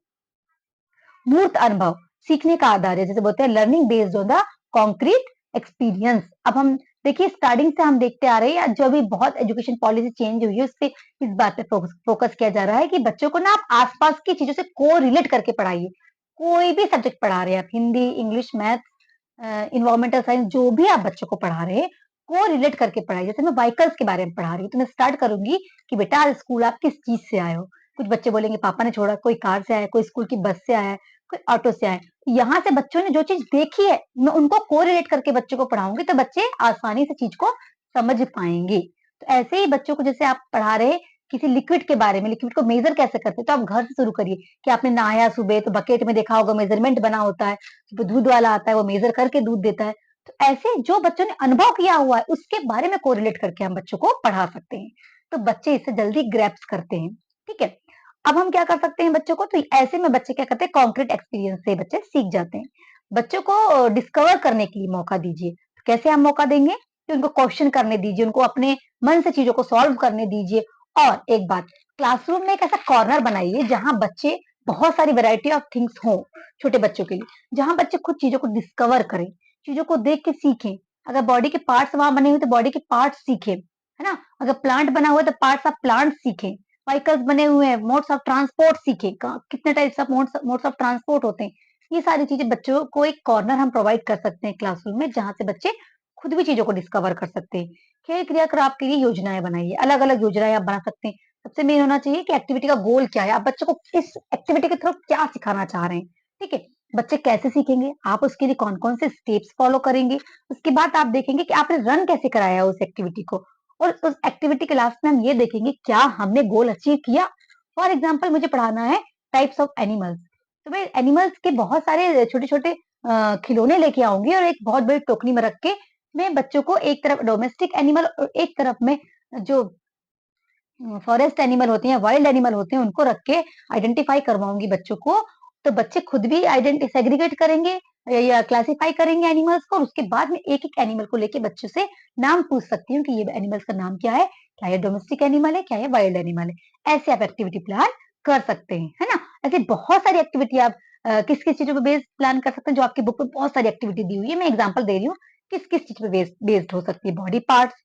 [SPEAKER 1] मूर्त अनुभव सीखने का आधार है, जैसे बोलते हैं learning based on the concrete experience. अब हम देखिए स्टार्टिंग से हम देखते आ रहे हैं, जो भी बहुत एजुकेशन पॉलिसी चेंज हुई है उससे इस बात पे फोकस किया जा रहा है कि बच्चों को ना आप आसपास की चीजों से को रिलेट करके पढ़ाइए। कोई भी सब्जेक्ट पढ़ा रहे हैं आप, Hindi, English, math, environmental science, जो भी आप बच्चों को पढ़ा रहे हैं को रिलेट करके पढ़ाइए। जैसे मैं व्हीकल्स के बारे में पढ़ा रही हूँ तो मैं स्टार्ट करूंगी कि बेटा आज स्कूल आप किस चीज से आए हो। कुछ बच्चे बोलेंगे पापा ने छोड़ा, कोई कार से आया, कोई स्कूल की बस से आया, कोई ऑटो से आए। यहाँ से बच्चों ने जो चीज देखी है मैं उनको कोरिलेट करके बच्चों को पढ़ाऊंगी तो बच्चे आसानी से चीज को समझ पाएंगे। तो ऐसे ही बच्चों को जैसे आप पढ़ा रहे किसी लिक्विड के बारे में, लिक्विड को मेजर कैसे करते हैं, तो आप घर से शुरू करिए कि आपने नहाया सुबह तो बकेट में देखा होगा मेजरमेंट बना होता है, तो दूध वाला आता है वो मेजर करके दूध देता है। तो ऐसे जो बच्चों ने अनुभव किया हुआ है उसके बारे में कोरिलेट करके हम बच्चों को पढ़ा सकते हैं, तो बच्चे इससे जल्दी ग्रैप्स करते हैं। ठीक है, अब हम क्या कर सकते हैं बच्चों को, तो ऐसे में बच्चे क्या करते हैं, कॉन्क्रीट एक्सपीरियंस से बच्चे सीख जाते हैं। बच्चों को डिस्कवर करने के लिए मौका दीजिए। तो कैसे हम मौका देंगे कि उनको क्वेश्चन करने दीजिए, उनको अपने मन से चीजों को सॉल्व करने दीजिए। और एक बात, क्लासरूम में एक ऐसा कॉर्नर बनाइए जहां बच्चे बहुत सारी वैरायटी ऑफ थिंग्स हो छोटे बच्चों के लिए, जहां बच्चे खुद चीजों को डिस्कवर करें, चीजों को देख के सीखें। अगर बॉडी के पार्ट्स वहां बने हुए तो बॉडी के पार्ट्स सीखें, है ना। अगर प्लांट बना हुआ है तो पार्ट्स ऑफ प्लांट सीखें। व्हीकल्स बने हुए हैं, मोड्स ऑफ ट्रांसपोर्ट सीखें, कितने types of modes of transport होते हैं। ये सारी चीजें बच्चों को एक कॉर्नर हम प्रोवाइड कर सकते हैं क्लासरूम में जहां से बच्चे खुद भी चीजों को डिस्कवर कर सकते हैं। खेल क्रियाकलाप के लिए योजनाएं बनाइए, अलग अलग योजनाएं आप बना सकते हैं। सबसे मेन होना चाहिए कि एक्टिविटी का गोल क्या है, आप बच्चों को इस एक्टिविटी के थ्रू क्या सिखाना चाह रहे हैं। ठीक है, बच्चे कैसे सीखेंगे, आप उसके लिए कौन कौन से स्टेप्स फॉलो करेंगे, उसके बाद आप देखेंगे कि आपने रन कैसे कराया उस एक्टिविटी को, और उस एक्टिविटी के लास्ट में हम ये देखेंगे क्या हमने गोल अचीव किया। फॉर एग्जाम्पल मुझे पढ़ाना है टाइप्स ऑफ एनिमल्स, तो मैं एनिमल्स के बहुत सारे छोटे छोटे खिलौने लेके आऊंगी और एक बहुत बड़ी टोकरी में रख के मैं बच्चों को एक तरफ डोमेस्टिक एनिमल और एक तरफ में जो फॉरेस्ट एनिमल होते हैं, वाइल्ड एनिमल होते हैं, उनको रख के आइडेंटिफाई करवाऊंगी बच्चों को। तो बच्चे खुद भी आइडेंटि सेग्रीगेट करेंगे या क्लासिफाई करेंगे एनिमल्स को, और उसके बाद में एक एक एनिमल को लेके बच्चों से नाम पूछ सकती हूँ कि ये एनिमल्स का नाम क्या है, क्या ये डोमेस्टिक एनिमल है, क्या ये वाइल्ड एनिमल है। ऐसे आप एक्टिविटी प्लान कर सकते हैं, है ना। ऐसे बहुत सारी एक्टिविटी आप किस किस चीजों पे बेस्ड प्लान कर सकते हैं, जो आपकी बुक में बहुत सारी एक्टिविटी दी हुई है। मैं एग्जाम्पल दे रही हूँ किस किस चीज पे बेस्ड हो सकती है। बॉडी पार्ट्स,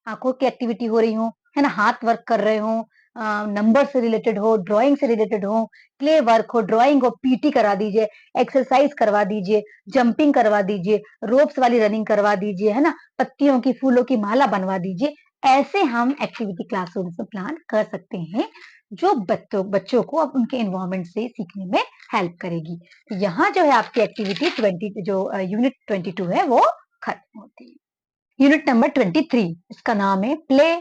[SPEAKER 1] आंखों की एक्टिविटी हो रही हो, है ना, हाथ वर्क कर रहे हो, नंबर से रिलेटेड हो, ड्राइंग से रिलेटेड हो, क्ले वर्क हो, ड्राइंग हो, पीटी करा दीजिए, एक्सरसाइज करवा दीजिए, जंपिंग करवा दीजिए, रोप्स वाली रनिंग करवा दीजिए, है ना, पत्तियों की फूलों की माला बनवा दीजिए। ऐसे हम एक्टिविटी क्लासरूम में प्लान कर सकते हैं, जो बच्चों को अब उनके एनवायरमेंट से सीखने में हेल्प करेगी। यहाँ जो है आपकी एक्टिविटी 20 जो यूनिट 22 है वो खत्म होती है। यूनिट नंबर 23, इसका नाम है play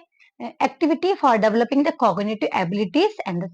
[SPEAKER 1] activity for developing the cognitive abilities and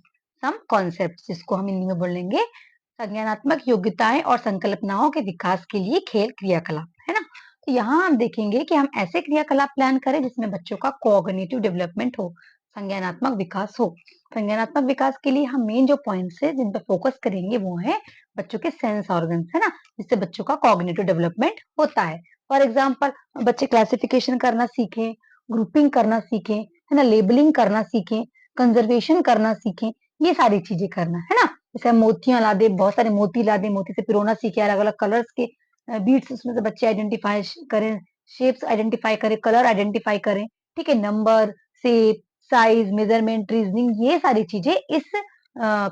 [SPEAKER 1] some concepts, जिसको हम हिंदी में बोलेंगे संज्ञानात्मक योग्यताएं और संकल्पनाओं के विकास के लिए खेल क्रियाकलाप, है ना। तो यहाँ हम देखेंगे कि हम ऐसे क्रियाकलाप प्लान करें जिसमें बच्चों का कॉग्निटिव डेवलपमेंट हो, संज्ञानात्मक विकास हो। संज्ञानात्मक विकास के लिए हम मेन जो पॉइंट्स है जिन पर फोकस करेंगे वो है बच्चों के सेंस ऑर्गन्स, है ना, जिससे बच्चों का कॉग्निटिव डेवलपमेंट होता है। फॉर एग्जाम्पल, बच्चे क्लासिफिकेशन करना सीखें, ग्रुपिंग करना सीखें, है ना, लेबलिंग करना सीखें, कंजर्वेशन करना सीखें, ये सारी चीजें करना, है ना। जैसे हम मोतियां ला दे, बहुत सारे मोती ला दे, मोती से पिरोना सीखे, अलग अलग कलर्स के बीड्स उसमें से बच्चे आइडेंटिफाई करें, शेप्स आइडेंटिफाई करें, कलर आइडेंटिफाई करें, ठीक है, number, shape, size, measurement, reasoning, ये सारी चीजें इस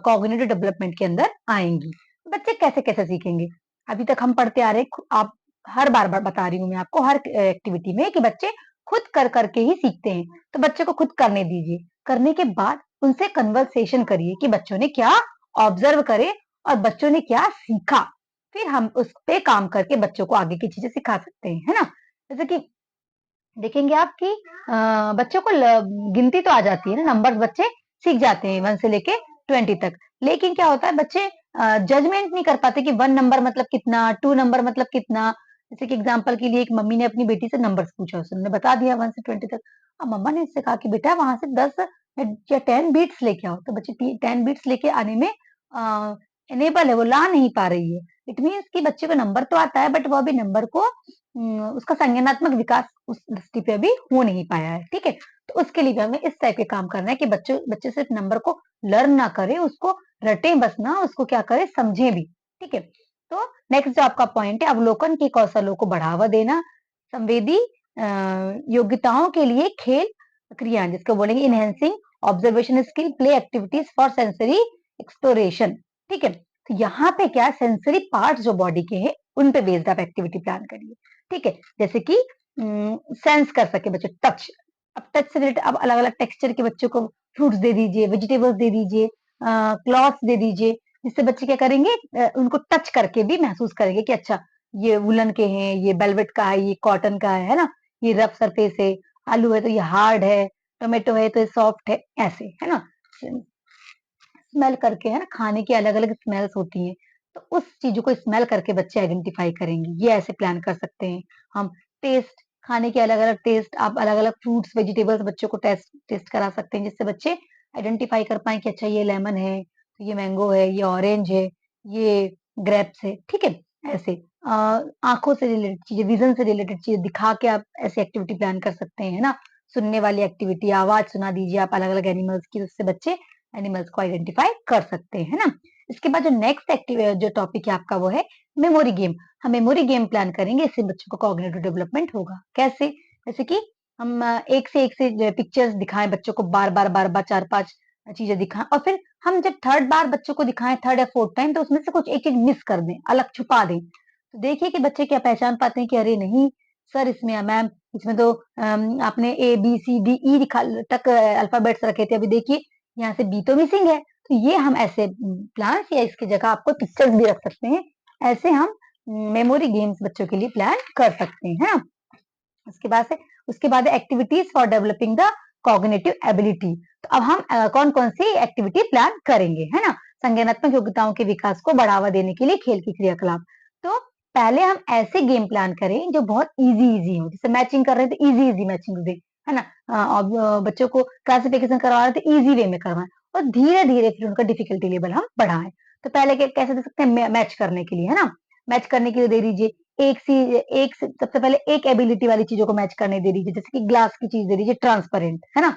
[SPEAKER 1] कॉग्निटिव डेवलपमेंट के अंदर आएंगी। बच्चे कैसे कैसे सीखेंगे, अभी तक हम पढ़ते आ रहे हैं, आप हर बार बता रही हूँ मैं आपको हर एक्टिविटी में कि बच्चे खुद कर करके ही सीखते हैं। तो बच्चे को खुद करने दीजिए, करने के बाद उनसे कन्वर्सेशन करिए कि बच्चों ने क्या ऑब्जर्व करे और बच्चों ने क्या सीखा, फिर हम उस पे काम करके बच्चों को आगे की चीजें सिखा सकते हैं, है ना। जैसे कि देखेंगे आप कि बच्चों को गिनती तो आ जाती है ना, नंबर बच्चे सीख जाते हैं 1 से लेके 20 तक, लेकिन क्या होता है बच्चे जजमेंट नहीं कर पाते कि 1 नंबर मतलब कितना, 2 नंबर मतलब कितना। जैसे कि एग्जांपल के लिए एक मम्मी ने अपनी बेटी से नंबर्स पूछा, उसने बता दिया 1 से 20 तक। अब मम्मा ने इससे कहा कि बेटा वहां से 10 या 10 बीट्स लेके आओ, तो बच्चे 10 बीट्स लेके आने में इनेबल है, वो ला नहीं पा रही है। इट मीन्स कि बच्चे को नंबर तो आता है बट वो अभी नंबर को उसका संज्ञानात्मक विकास उस दृष्टि पे अभी हो नहीं पाया है, ठीक है। तो उसके लिए भी हमें इस टाइप के काम करना है कि बच्चे सिर्फ नंबर को लर्न ना करे, उसको रटे बस ना, उसको क्या करे, समझे भी, ठीक है। तो नेक्स्ट जो आपका पॉइंट है, अवलोकन के कौशलों को बढ़ावा देना, संवेदी योग्यताओं के लिए खेल क्रिया, जिसको बोलेंगे enhancing observation skill play activities for sensory exploration, ठीक है। तो यहाँ पे क्या सेंसरी पार्ट जो बॉडी के हैं उन पे बेस्ड आप एक्टिविटी प्लान करिए, ठीक है। जैसे कि सेंस कर सके बच्चे, टच, अब टच से रिलेटेड अब अलग अलग टेक्सचर के बच्चों को फ्रूट्स दे दीजिए, वेजिटेबल्स दे दीजिए, क्लॉथ्स दे दीजिए, जिससे बच्चे क्या करेंगे, उनको टच करके भी महसूस करेंगे कि अच्छा ये वुलन के हैं, ये वेलवेट का है, ये कॉटन का है ना, ये रफ सरफेस है, आलू है तो ये हार्ड है, टोमेटो है तो ये सॉफ्ट है, ऐसे, है ना। स्मेल करके, है ना, खाने की अलग अलग स्मेल्स होती हैं, तो उस चीजों को स्मेल करके बच्चे आइडेंटिफाई करेंगे, ये ऐसे प्लान कर सकते हैं हम। टेस्ट, खाने के अलग अलग टेस्ट, आप अलग अलग फ्रूट्स वेजिटेबल्स बच्चों को टेस्ट टेस्ट करा सकते हैं, जिससे बच्चे आइडेंटिफाई कर पाए कि अच्छा ये लेमन है, ये मैंगो है, ये ऑरेंज है, ये ग्रेप्स है, ठीक है। ऐसे आंखों से रिलेटेड चीजें, विजन से रिलेटेड चीजें दिखा के आप ऐसी एक्टिविटी प्लान कर सकते हैं, है ना। सुनने वाली एक्टिविटी, आवाज सुना दीजिए आप अलग अलग एनिमल्स की, उससे बच्चे एनिमल्स को आइडेंटिफाई कर सकते हैं, है ना। इसके बाद जो नेक्स्ट जो टॉपिक है आपका वो है मेमोरी गेम। हम मेमोरी गेम प्लान करेंगे, इससे बच्चों को कॉग्निटिव डेवलपमेंट होगा। कैसे, जैसे कि हम एक से पिक्चर्स दिखाएं बच्चों को, बार बार 4-5 चीजें दिखाएं, और फिर हम जब थर्ड बार बच्चों को दिखाएं, थर्ड या फोर्थ टाइम, तो उसमें से कुछ एक चीज मिस कर दें, अलग छुपा दें, तो देखिए कि बच्चे क्या पहचान पाते हैं कि अरे नहीं सर, इसमें मैम, इसमें तो आपने ABCDE तक अल्फाबेट्स रखे थे, अभी देखिए यहाँ से बी तो मिसिंग है। तो ये हम ऐसे प्लान्स या इसकी जगह आपको पिक्चर्स भी रख सकते हैं, ऐसे हम मेमोरी गेम्स बच्चों के लिए प्लान कर सकते हैं, है ना। उसके बाद activities for developing the cognitive ability. तो अब हम कौन कौन सी एक्टिविटी प्लान करेंगे, है ना। संज्ञानात्मक योग्यताओं के विकास को बढ़ावा देने के लिए खेल की क्रियाकलाप, तो पहले हम ऐसे गेम प्लान करें जो बहुत इजी हो, जैसे मैचिंग कर रहे हैं तो इजी मैचिंग दे, है ना। अब बच्चों को क्लासिफिकेशन करवा रहे थे इजी वे में करवाएं, और धीरे धीरे फिर उनका डिफिकल्टी लेवल हम बढ़ाएं। तो पहले कैसे दे सकते हैं, मैच करने के लिए, है ना। मैच करने के लिए दे दीजिए सबसे पहले एक एबिलिटी वाली चीजों को मैच करने दे दीजिए, जैसे कि ग्लास की चीज दे दीजिए ट्रांसपेरेंट, है ना।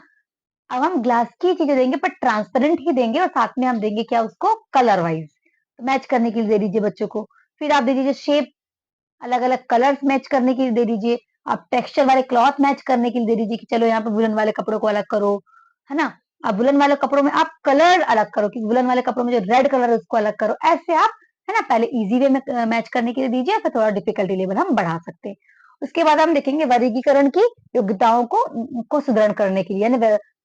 [SPEAKER 1] अब हम ग्लास की चीजें देंगे पर ट्रांसपेरेंट ही देंगे, और साथ में हम देंगे क्या उसको, कलर वाइज। तो मैच करने के लिए दे दीजिए बच्चों को। फिर आप दे दीजिए शेप, अलग अलग कलर्स मैच करने के लिए दे दीजिए। आप टेक्सचर वाले क्लॉथ मैच करने के लिए दे दीजिए कि चलो यहाँ पे वुलन वाले कपड़ों को अलग करो, है ना। अब वुलन वाले कपड़ों में आप कलर अलग करो, कि वुलन वाले कपड़ों में जो रेड कलर है उसको अलग करो। ऐसे आप, है ना, पहले इजी वे में मैच करने के लिए दीजिए, फिर थोड़ा डिफिकल्टी लेवल हम बढ़ा सकते हैं। उसके बाद हम देखेंगे वर्गीकरण की योग्यताओं को सुदृढ़ करने के लिए, यानी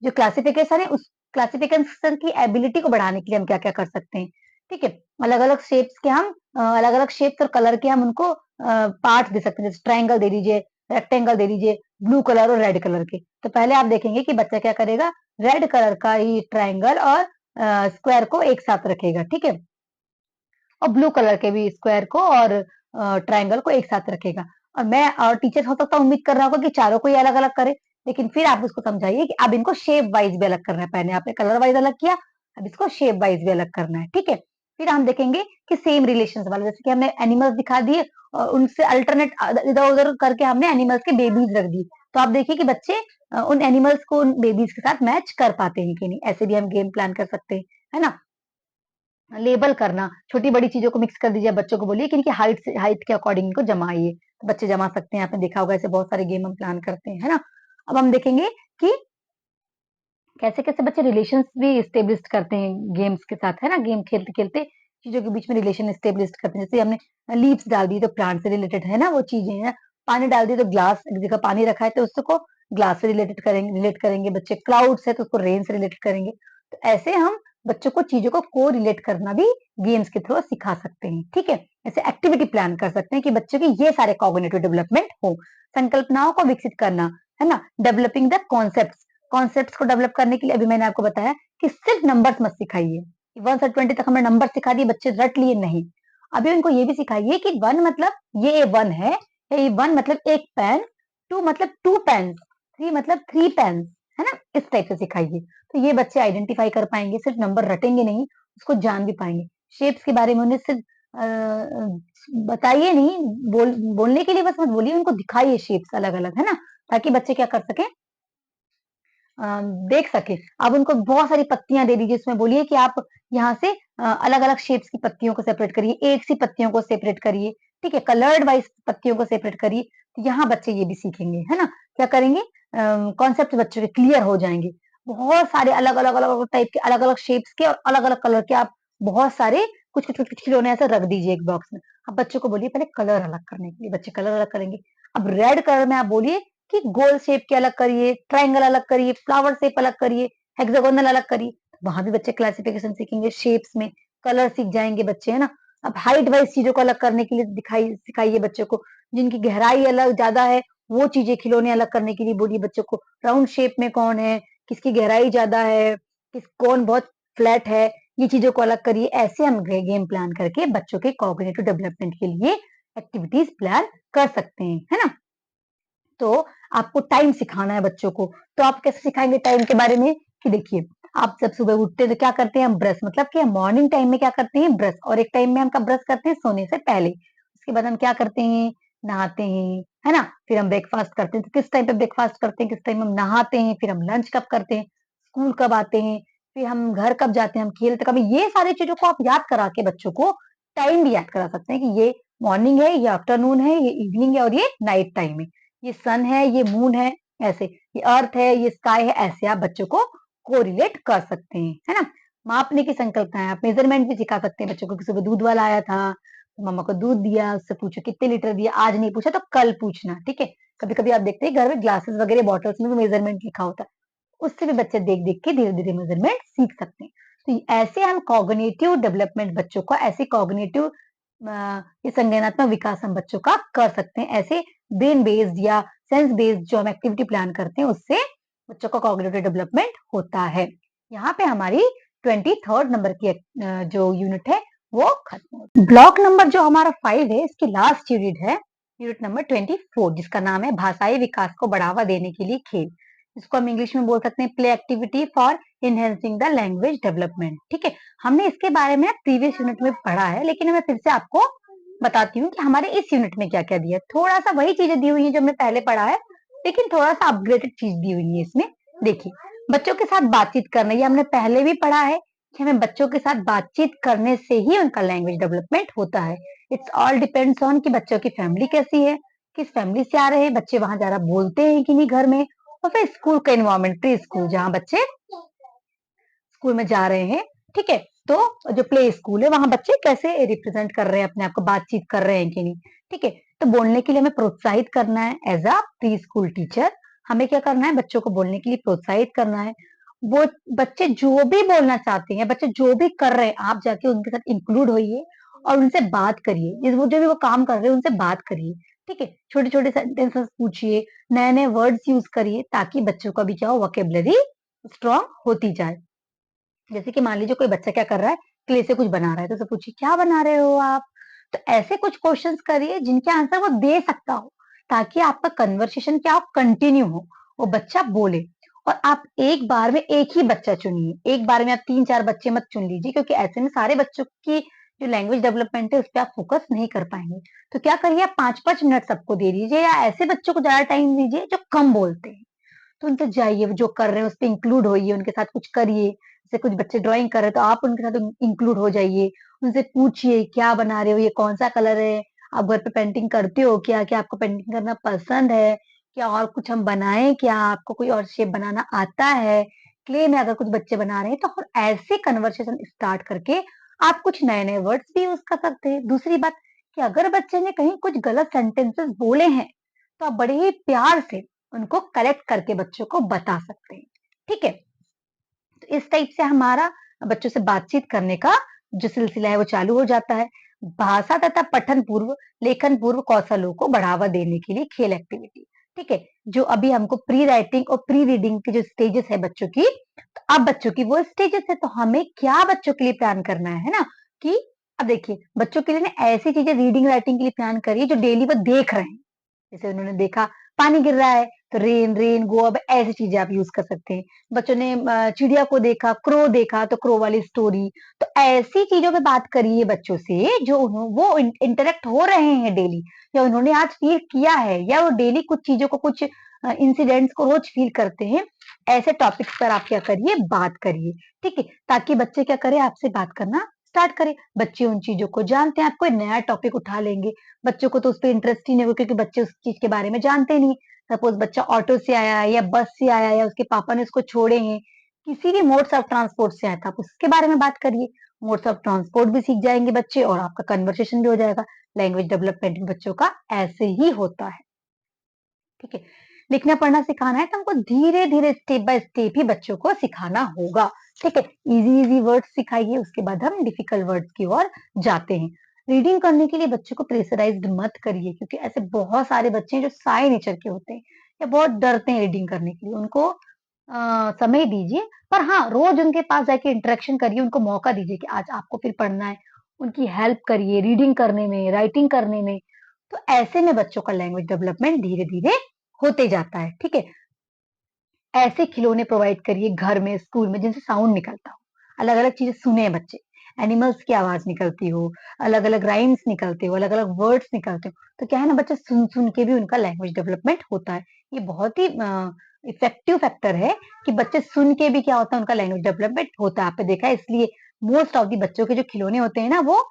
[SPEAKER 1] जो क्लासिफिकेशन है उस क्लासिफिकेशन की एबिलिटी को बढ़ाने के लिए हम क्या क्या कर सकते हैं। ठीक है, अलग अलग शेप्स के हम अलग अलग शेप्स और कलर के हम उनको पार्ट दे सकते हैं, जैसे ट्रायंगल दे दीजिए, रेक्टेंगल दे दीजिए, ब्लू कलर और रेड कलर के। तो पहले आप देखेंगे कि बच्चा क्या करेगा, रेड कलर का ही ट्रायंगल और स्क्वायर को एक साथ रखेगा, ठीक है, और ब्लू कलर के भी स्क्वायर को और ट्रायंगल को एक साथ रखेगा। और मैं और टीचर हो सकता है उम्मीद कर रहा होगा कि चारों को ही अलग अलग करे, लेकिन फिर आप उसको समझाइए कि अब इनको शेप वाइज भी अलग करना है। पहले आपने कलर वाइज अलग किया, अब इसको शेप वाइज भी अलग करना है, ठीक है। फिर हम देखेंगे कि सेम रिलेशन वाले, जैसे कि हमने एनिमल्स दिखा दिए और उनसे अल्टरनेट इधर उधर करके हमने एनिमल्स के बेबीज रख दिए। तो आप देखिए कि बच्चे उन एनिमल्स को उन बेबीज के साथ मैच कर पाते हैं कि नहीं। ऐसे भी हम गेम प्लान कर सकते हैं, है ना। लेबल करना, छोटी बड़ी चीजों को मिक्स कर दीजिए, बच्चों को बोलिए कि इनकी हाइट के अकॉर्डिंग इनको जमाइए, तो बच्चे जमा सकते हैं। आपने देखा होगा ऐसे बहुत सारे गेम हम प्लान करते हैं, है ना। अब हम देखेंगे कि कैसे कैसे बच्चे रिलेशंस भी स्टेब्लिश करते हैं गेम्स के साथ, है ना। गेम खेलते खेलते चीजों के बीच में रिलेशन स्टेब्लिश करते हैं। जैसे हमने लीव्स डाल दी तो प्लांट से रिलेटेड, है ना, वो चीजें हैं। पानी डाल दी तो ग्लास, एक जगह पानी रखा है तो उसको ग्लास से रिलेट करेंगे बच्चे। क्लाउड्स है तो उसको रेन से रिलेटेड करेंगे। तो ऐसे हम बच्चों को चीजों को को रिलेट करना भी गेम्स के थ्रू सिखा सकते हैं, ठीक है। ऐसे एक्टिविटी प्लान कर सकते हैं कि बच्चों के ये सारे कॉग्निटिव डेवलपमेंट हो। संकल्पनाओं को विकसित करना, है ना, डेवलपिंग द कॉन्सेप्ट्स को डेवलप करने के लिए अभी मैंने आपको बताया कि सिर्फ नंबर्स मत सिखाइए। 1 से 20 तक हमने नंबर सिखा दिए, बच्चे रट लिए नहीं। अभी उनको ये भी सिखाइए कि 1 मतलब ये 1 है, या ये 1 मतलब एक पेन, 2 मतलब 2 पेन, 3 मतलब 3 पेन, है ना। इस टाइप से सिखाइए, तो ये बच्चे आइडेंटिफाई कर पाएंगे, सिर्फ नंबर रटेंगे नहीं, उसको जान भी पाएंगे। शेप्स के बारे में उन्हें सिर्फ बताइए नहीं, बोलने के लिए बस मत बोलिए, उनको दिखाइए शेप्स अलग अलग, है ना, ताकि बच्चे क्या कर सके, देख सके। आप उनको बहुत सारी पत्तियां दे दीजिए, उसमें बोलिए कि आप यहाँ से अलग अलग शेप्स की पत्तियों को सेपरेट करिए, एक सी पत्तियों को सेपरेट करिए, ठीक है, कलर्ड वाइज पत्तियों को सेपरेट करिए। तो यहाँ बच्चे ये भी सीखेंगे, है ना। क्या करेंगे, कॉन्सेप्ट बच्चों के क्लियर हो जाएंगे। बहुत सारे अलग अलग अलग अलग टाइप के, अलग अलग शेप्स के और अलग अलग कलर के आप बहुत सारे कुछ कुछ कुछ खिलौने ऐसे रख दीजिए एक बॉक्स में। अब बच्चों को बोलिए पहले कलर अलग करने के लिए, बच्चे कलर अलग करेंगे। अब रेड कलर में आप बोलिए कि गोल शेप के अलग करिए, ट्रायंगल अलग करिए, फ्लावर शेप अलग करिए, हेक्सागोनल अलग करिए। वहां भी बच्चे क्लासिफिकेशन सीखेंगे, शेप्स में कलर सीख जाएंगे बच्चे, है ना। अब हाइट वाइज चीजों को अलग करने के लिए दिखाई सिखाइए बच्चों को, जिनकी गहराई अलग ज्यादा है वो चीजें खिलौने अलग करने के लिए बोलिए बच्चों को। राउंड शेप में कौन है, किसकी गहराई ज्यादा है, कौन बहुत फ्लैट है, ये चीजों को अलग करिए। ऐसे हम गेम प्लान करके बच्चों के कॉग्निटिव डेवलपमेंट के लिए एक्टिविटीज प्लान कर सकते हैं, है ना। तो आपको टाइम सिखाना है बच्चों को, तो आप कैसे सिखाएंगे टाइम के बारे में, कि देखिए आप जब सुबह उठते हैं तो क्या करते हैं हम, ब्रश, मतलब कि हम मॉर्निंग टाइम में क्या करते हैं, ब्रश, और एक टाइम में हम कब ब्रश करते हैं, सोने से पहले। उसके बाद हम क्या करते हैं, नहाते हैं, है ना। फिर हम ब्रेकफास्ट करते हैं, तो किस टाइम पे ब्रेकफास्ट करते हैं, किस टाइम हम नहाते हैं, फिर हम लंच कब करते हैं, स्कूल कब आते हैं, फिर हम घर कब जाते हैं, हम खेलते कभी। ये सारी चीजों को आप याद करा के बच्चों को टाइम भी याद करा सकते हैं कि ये मॉर्निंग है, ये आफ्टरनून है, ये इवनिंग है और ये नाइट टाइम है, ये सन है, ये मून है, ऐसे ये अर्थ है, ये स्काई है। ऐसे आप बच्चों को कोरिलेट कर सकते हैं, है ना। मापने की संकल्पना है, आप मेजरमेंट भी सिखा सकते हैं बच्चों को कि सुबह दूध वाला आया था तो मम्मा को दूध दिया, उससे पूछो कितने लीटर दिया, आज नहीं पूछा तो कल पूछना, ठीक है। कभी कभी आप देखते हैं घर में ग्लासेस वगैरह बॉटल्स में भी मेजरमेंट लिखा होता है, उससे भी बच्चे देख देख के धीरे धीरे मेजरमेंट सीख सकते हैं। तो ऐसे हम कॉग्निटिव डेवलपमेंट बच्चों का, ऐसे कॉग्निटिव ये संज्ञानात्मक विकास हम बच्चों का कर सकते हैं। ऐसे ब्रेन बेस्ड या सेंस बेस्ड जो हम एक्टिविटी प्लान करते हैं उससे बच्चों का कॉग्निटिव डेवलपमेंट होता है। यहाँ पे हमारी 23rd नंबर की जो यूनिट है वो खत्म होता है। ब्लॉक नंबर जो हमारा 5 है, इसकी लास्ट यूनिट है, यूनिट नंबर 24, जिसका नाम है भाषाई विकास को बढ़ावा देने के लिए खेल। इसको हम इंग्लिश में बोल सकते हैं play activity for enhancing the language development. ठीक है, हमने इसके बारे में प्रीवियस यूनिट में पढ़ा है, लेकिन मैं फिर से आपको बताती हूँ कि हमारे इस यूनिट में क्या क्या दिया है। थोड़ा सा वही चीजें दी हुई है जो हमने पहले पढ़ा है, लेकिन थोड़ा सा अपग्रेडेड चीज दी हुई है इसमें। देखिए, बच्चों के साथ बातचीत करना, ये हमने पहले भी पढ़ा है कि हमें बच्चों के साथ बातचीत करने से ही उनका लैंग्वेज डेवलपमेंट होता है। इट्स ऑल डिपेंड्स ऑन कि बच्चों की फैमिली कैसी है, किस फैमिली से आ रहे हैं बच्चे, वहां ज्यादा बोलते हैं कि नहीं घर में, और फिर स्कूल का इन्वायरमेंट, प्री स्कूल जहाँ बच्चे स्कूल में जा रहे हैं। ठीक है, तो जो प्ले स्कूल है वहां बच्चे कैसे रिप्रेजेंट कर रहे हैं अपने आप को, बातचीत कर रहे हैं कि नहीं। ठीक है, तो बोलने के लिए हमें प्रोत्साहित करना है as a preschool teacher. हमें क्या करना है, बच्चों को बोलने के लिए प्रोत्साहित करना है। वो बच्चे जो भी बोलना चाहते हैं, बच्चे जो भी कर रहे हैं, आप जाके उनके साथ इंक्लूड होइए और उनसे बात करिए। वो जो भी वो काम कर रहे हैं उनसे बात करिए। ठीक है, छोटे छोटे सेंटेंसेस पूछिए, नए नए वर्ड्स यूज करिए, ताकि बच्चों का भी क्या हो, वोकेबलरी स्ट्रांग होती जाए। जैसे कि मान लीजिए कोई बच्चा क्या कर रहा है, क्ले से कुछ बना रहा है, तो उसे पूछिए क्या बना रहे हो आप। तो ऐसे कुछ क्वेश्चंस करिए जिनके आंसर वो दे सकता हो, ताकि आपका कन्वर्सेशन क्या हो, कंटिन्यू हो, वो बच्चा बोले। और आप एक बार में एक ही बच्चा चुनिए, एक बार में आप 3-4 बच्चे मत चुन लीजिए, क्योंकि ऐसे में सारे बच्चों की जो लैंग्वेज डेवलपमेंट है उस पर आप फोकस नहीं कर पाएंगे। तो क्या करिए, आप 5-5 मिनट सबको दे दीजिए, या ऐसे बच्चों को ज्यादा टाइम दीजिए जो कम बोलते हैं। तो उनसे जाइए, वो जो कर रहे हैं उस पे इंक्लूड होइए, उनके साथ कुछ करिए। जैसे कुछ बच्चे ड्राइंग कर रहे हैं तो आप उनके साथ इंक्लूड हो जाइए। उनसे पूछिए क्या बना रहे हो, ये कौन सा कलर है, आप घर पे पेंटिंग करते हो क्या, क्या आपको पेंटिंग करना पसंद है, क्या और कुछ हम बनाएं, क्या आपको कोई और शेप बनाना आता है। क्ले में अगर कुछ बच्चे बना रहे हैं तो ऐसे कन्वर्सेशन स्टार्ट करके आप कुछ नए नए वर्ड्स भी यूज कर सकते हैं। दूसरी बात कि अगर बच्चे ने कहीं कुछ गलत सेंटेंसेस बोले हैं, तो आप बड़े ही प्यार से उनको करेक्ट करके बच्चों को बता सकते हैं। ठीक है, तो इस टाइप से हमारा बच्चों से बातचीत करने का जो सिलसिला है वो चालू हो जाता है। भाषा तथा पठन पूर्व, लेखन पूर्व कौशलों को बढ़ावा देने के लिए खेल एक्टिविटी। ठीक है, जो अभी हमको प्री राइटिंग और प्री रीडिंग की जो स्टेजेस है बच्चों की, तो अब बच्चों की वो स्टेजेस है, तो हमें क्या बच्चों के लिए प्लान करना है ना, कि अब देखिए बच्चों के लिए ना ऐसी चीजें रीडिंग राइटिंग के लिए प्लान करिए जो डेली वो देख रहे हैं। जैसे उन्होंने देखा पानी गिर रहा है, तो रेन रेन गो, अब ऐसी चीजें आप यूज कर सकते हैं। बच्चों ने चिड़िया को देखा, क्रो देखा, तो क्रो वाली स्टोरी। तो ऐसी चीजों पे बात करिए बच्चों से जो वो इंटरेक्ट हो रहे हैं डेली, या उन्होंने आज फील किया है, या वो डेली कुछ चीजों को, कुछ इंसिडेंट्स को रोज फील करते हैं। ऐसे टॉपिक्स पर आप क्या करिए, बात करिए। ठीक है, ताकि बच्चे क्या करे, आपसे बात करना स्टार्ट करे। बच्चे उन चीजों को जानते हैं, आप कोई नया टॉपिक उठा लेंगे, बच्चों को तो उस पर इंटरेस्ट ही नहीं होगा, क्योंकि बच्चे उस चीज के बारे में जानते नहीं। सपोज बच्चा ऑटो से आया है, या बस से आया है, या उसके पापा ने उसको छोड़े हैं, किसी भी मोड्स ऑफ ट्रांसपोर्ट से आया था, आप उसके बारे में बात करिए। मोड्स ऑफ ट्रांसपोर्ट भी सीख जाएंगे बच्चे, और आपका कन्वर्सेशन भी हो जाएगा। लैंग्वेज डेवलपमेंट बच्चों का ऐसे ही होता है। ठीक है, लिखना पढ़ना सिखाना है तो हमको धीरे धीरे स्टेप बाय स्टेप ही बच्चों को सिखाना होगा। ठीक है, इजी इजी वर्ड्स सिखाइए, उसके बाद हम डिफिकल्ट वर्ड्स की ओर जाते हैं। रीडिंग करने के लिए बच्चों को प्रेशराइज्ड मत करिए, क्योंकि ऐसे बहुत सारे बच्चे हैं जो साय नेचर के होते हैं, या बहुत डरते हैं रीडिंग करने के लिए। उनको समय दीजिए, पर हाँ रोज उनके पास जाके इंटरेक्शन करिए, उनको मौका दीजिए कि आज आपको फिर पढ़ना है। उनकी हेल्प करिए रीडिंग करने में, राइटिंग करने में। तो ऐसे में बच्चों का लैंग्वेज डेवलपमेंट धीरे धीरे होते जाता है। ठीक है, ऐसे खिलौने प्रोवाइड करिए घर में, स्कूल में, जिनसे साउंड निकलता हो, अलग अलग चीजें सुने बच्चे, एनिमल्स की आवाज निकलती हो, अलग अलग राइम्स निकलते हो, अलग अलग वर्ड्स निकलते हो। तो क्या है ना, बच्चे सुन सुन के भी उनका लैंग्वेज डेवलपमेंट होता है। ये बहुत ही इफेक्टिव फैक्टर है कि बच्चे सुन के भी क्या होता है, उनका लैंग्वेज डेवलपमेंट होता है। आपने देखा है, इसलिए मोस्ट ऑफ दी बच्चों के जो खिलौने होते हैं ना, वो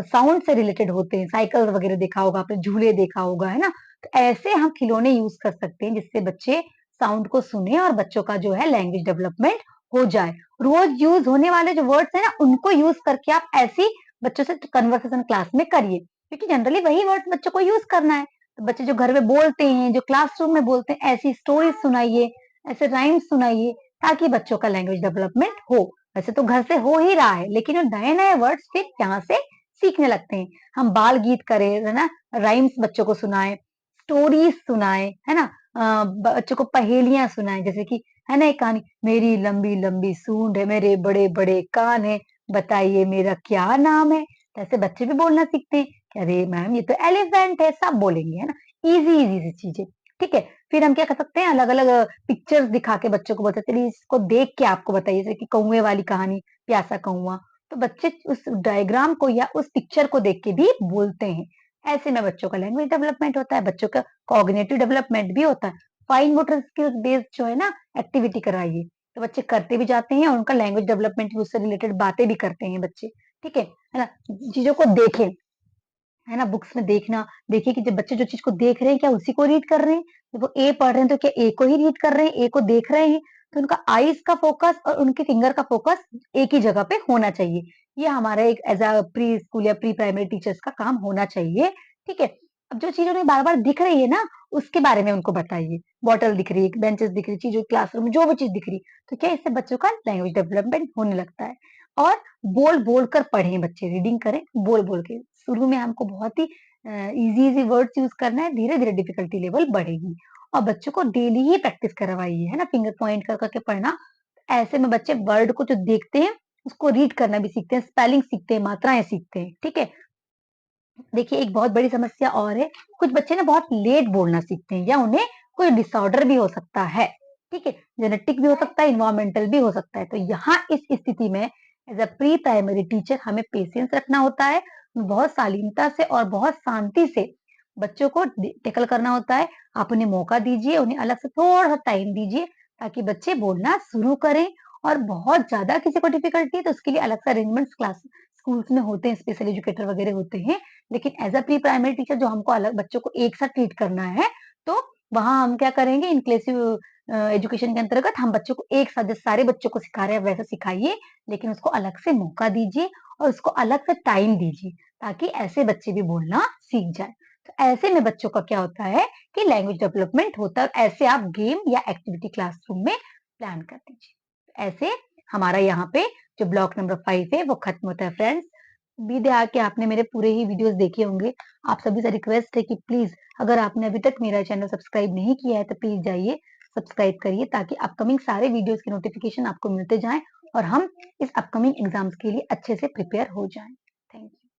[SPEAKER 1] साउंड से रिलेटेड होते हैं। साइकिल वगैरह देखा होगा आपने, झूले देखा होगा, है ना। तो ऐसे हम खिलौने यूज कर सकते हैं जिससे बच्चे साउंड को सुने और बच्चों का जो है लैंग्वेज डेवलपमेंट हो जाए। रोज यूज होने वाले जो वर्ड्स है ना, उनको यूज करके आप ऐसी बच्चों से कन्वर्सेशन क्लास में करिए, क्योंकि जनरली वही वर्ड्स बच्चों को यूज करना है। तो बच्चे जो घर में बोलते हैं, जो क्लासरूम में बोलते हैं, ऐसी स्टोरीज सुनाइए, ऐसे राइम्स सुनाइए, ताकि बच्चों का लैंग्वेज डेवलपमेंट हो। वैसे तो घर से हो ही रहा है, लेकिन नए नए वर्ड्स फिर यहाँ से सीखने लगते हैं। हम बाल गीत करें, है ना, राइम्स बच्चों को सुनाए, स्टोरीज सुनाए, है ना, बच्चों को पहेलियां सुनाए। जैसे कि है ना एक कहानी, मेरी लंबी लंबी सूंड है, मेरे बड़े बड़े कान है, बताइए मेरा क्या नाम है? तो ऐसे बच्चे भी बोलना सीखते हैं कि अरे मैम ये तो एलिफेंट है, सब बोलेंगे, है ना? ईज़ी ईज़ी सी चीज़ें, ठीक है? फिर हम क्या कर सकते हैं अलग-अलग पिक्चर्स दिखा के बच्चों को बोल सकते हैं, चलिए इसको देख के आपको बताइए जैसे कि कौवे वाली कहानी, प्यासा कौवा। तो बच्चे उस डायग्राम को या उस पिक्चर को देख के भी बोलते हैं। ऐसे में बच्चों का लैंग्वेज डेवलपमेंट होता है, बच्चों का कॉग्निटिव डेवलपमेंट भी होता है। फाइन मोटर स्किल्स बेस्ड जो है ना एक्टिविटी कराइए, तो बच्चे करते भी जाते हैं और उनका लैंग्वेज डेवलपमेंट भी उससे रिलेटेड बातें भी करते हैं बच्चे, ठीक है ना? चीज़ों को देखें, है ना? बुक्स में देखना, देखिए कि जब बच्चे जो चीज़ को देख रहे हैं, क्या उसी को रीड कर रहे हैं? जब वो ए पढ़ रहे हैं, तो क्या ए को ही रीड कर रहे हैं? ए को देख रहे हैं? तो उनका आईज़ का फ़ोकस और उनके फिंगर का फ़ोकस एक ही जगह पे होना चाहिए। ये हमारा एक एज़ अ प्री स्कूल या प्री प्राइमरी टीचर्स का काम होना चाहिए, ठीक है? अब जो चीज़ उन्हें बार-बार दिख रही है ना, उसके बारे में उनको बताइए। बॉटल दिख रही है, बेंचेस दिख रही, चीज़ें क्लासरूम में जो भी चीज़ दिख रही, तो क्या इससे बच्चों का लैंग्वेज डेवलपमेंट होने लगता है। और बोल-बोल कर पढ़ें बच्चे, रीडिंग करें बोल-बोल के। शुरू में हमको बहुत ही इज़ी-इज़ी वर्ड्स यूज़ करना है, धीरे-धीरे डिफिकल्टी लेवल बढ़ेगी। और बच्चों को डेली ही प्रैक्टिस करवाइए, है ना? फिंगर पॉइंट कर-कर के पढ़ना। ऐसे में बच्चे वर्ड को जो देखते हैं, उसको रीड करना भी सीखते हैं, स्पेलिंग सीखते हैं, मात्राएँ सीखते हैं, ठीक है? देखिए एक बहुत बड़ी समस्या और है, कुछ बच्चे ना बहुत लेट बोलना सीखते हैं या उन्हें कोई डिसऑर्डर भी हो सकता है, ठीक है? जेनेटिक भी हो सकता है, एनवायरमेंटल भी हो सकता है। तो यहाँ इस स्थिति में as a pre primary teacher हमें पेशेंस रखना होता है, बहुत शालीनता से और बहुत शांति से बच्चों को टैकल करना होता है। आप उन्हें मौका दीजिए, उन्हें अलग से थोड़ा-सा टाइम दीजिए ताकि बच्चे बोलना शुरू करें और बहुत ज़्यादा किसी को डिफिकल्टी है तो उसके लिए अलग से अरेंजमेंट्स क्लास स्कूल्स में होते हैं, स्पेशल एजुकेटर वगैरह होते हैं। लेकिन as a pre primary teacher जो हमको अलग बच्चों को एक साथ ट्रीट करना है, तो वहाँ हम क्या करेंगे इनक्लूसिव एजुकेशन के अंतर्गत हम बच्चों को एक साथ जैसे सारे बच्चों को सिखा रहे हैं वैसा सिखाइए, लेकिन उसको अलग से मौका दीजिए और उसको अलग से टाइम दीजिए, ताकि ऐसे बच्चे भी बोलना सीख जाएँ। तो ऐसे में बच्चों का क्या होता है कि लैंग्वेज डेवलपमेंट होता है। ऐसे आप गेम या एक्टिविटी क्लासरूम में प्लान कर दीजिए। ऐसे हमारा यहाँ पे जो ब्लॉक नंबर 5 है वो खत्म होता है फ्रेंड्स। उम्मीद है कि आपने मेरे पूरे ही वीडियोस देखे होंगे। आप सभी से रिक्वेस्ट है कि प्लीज़ अगर आपने अभी तक मेरा चैनल सब्सक्राइब नहीं किया है तो प्लीज़ जाइए सब्सक्राइब करिए ताकि अपकमिंग सारे वीडियोस के नोटिफिकेशन आपको मिलते जाएँ और हम इस अपकमिंग एग्ज़ाम्स के लिए अच्छे से प्रिपेयर हो जाएँ।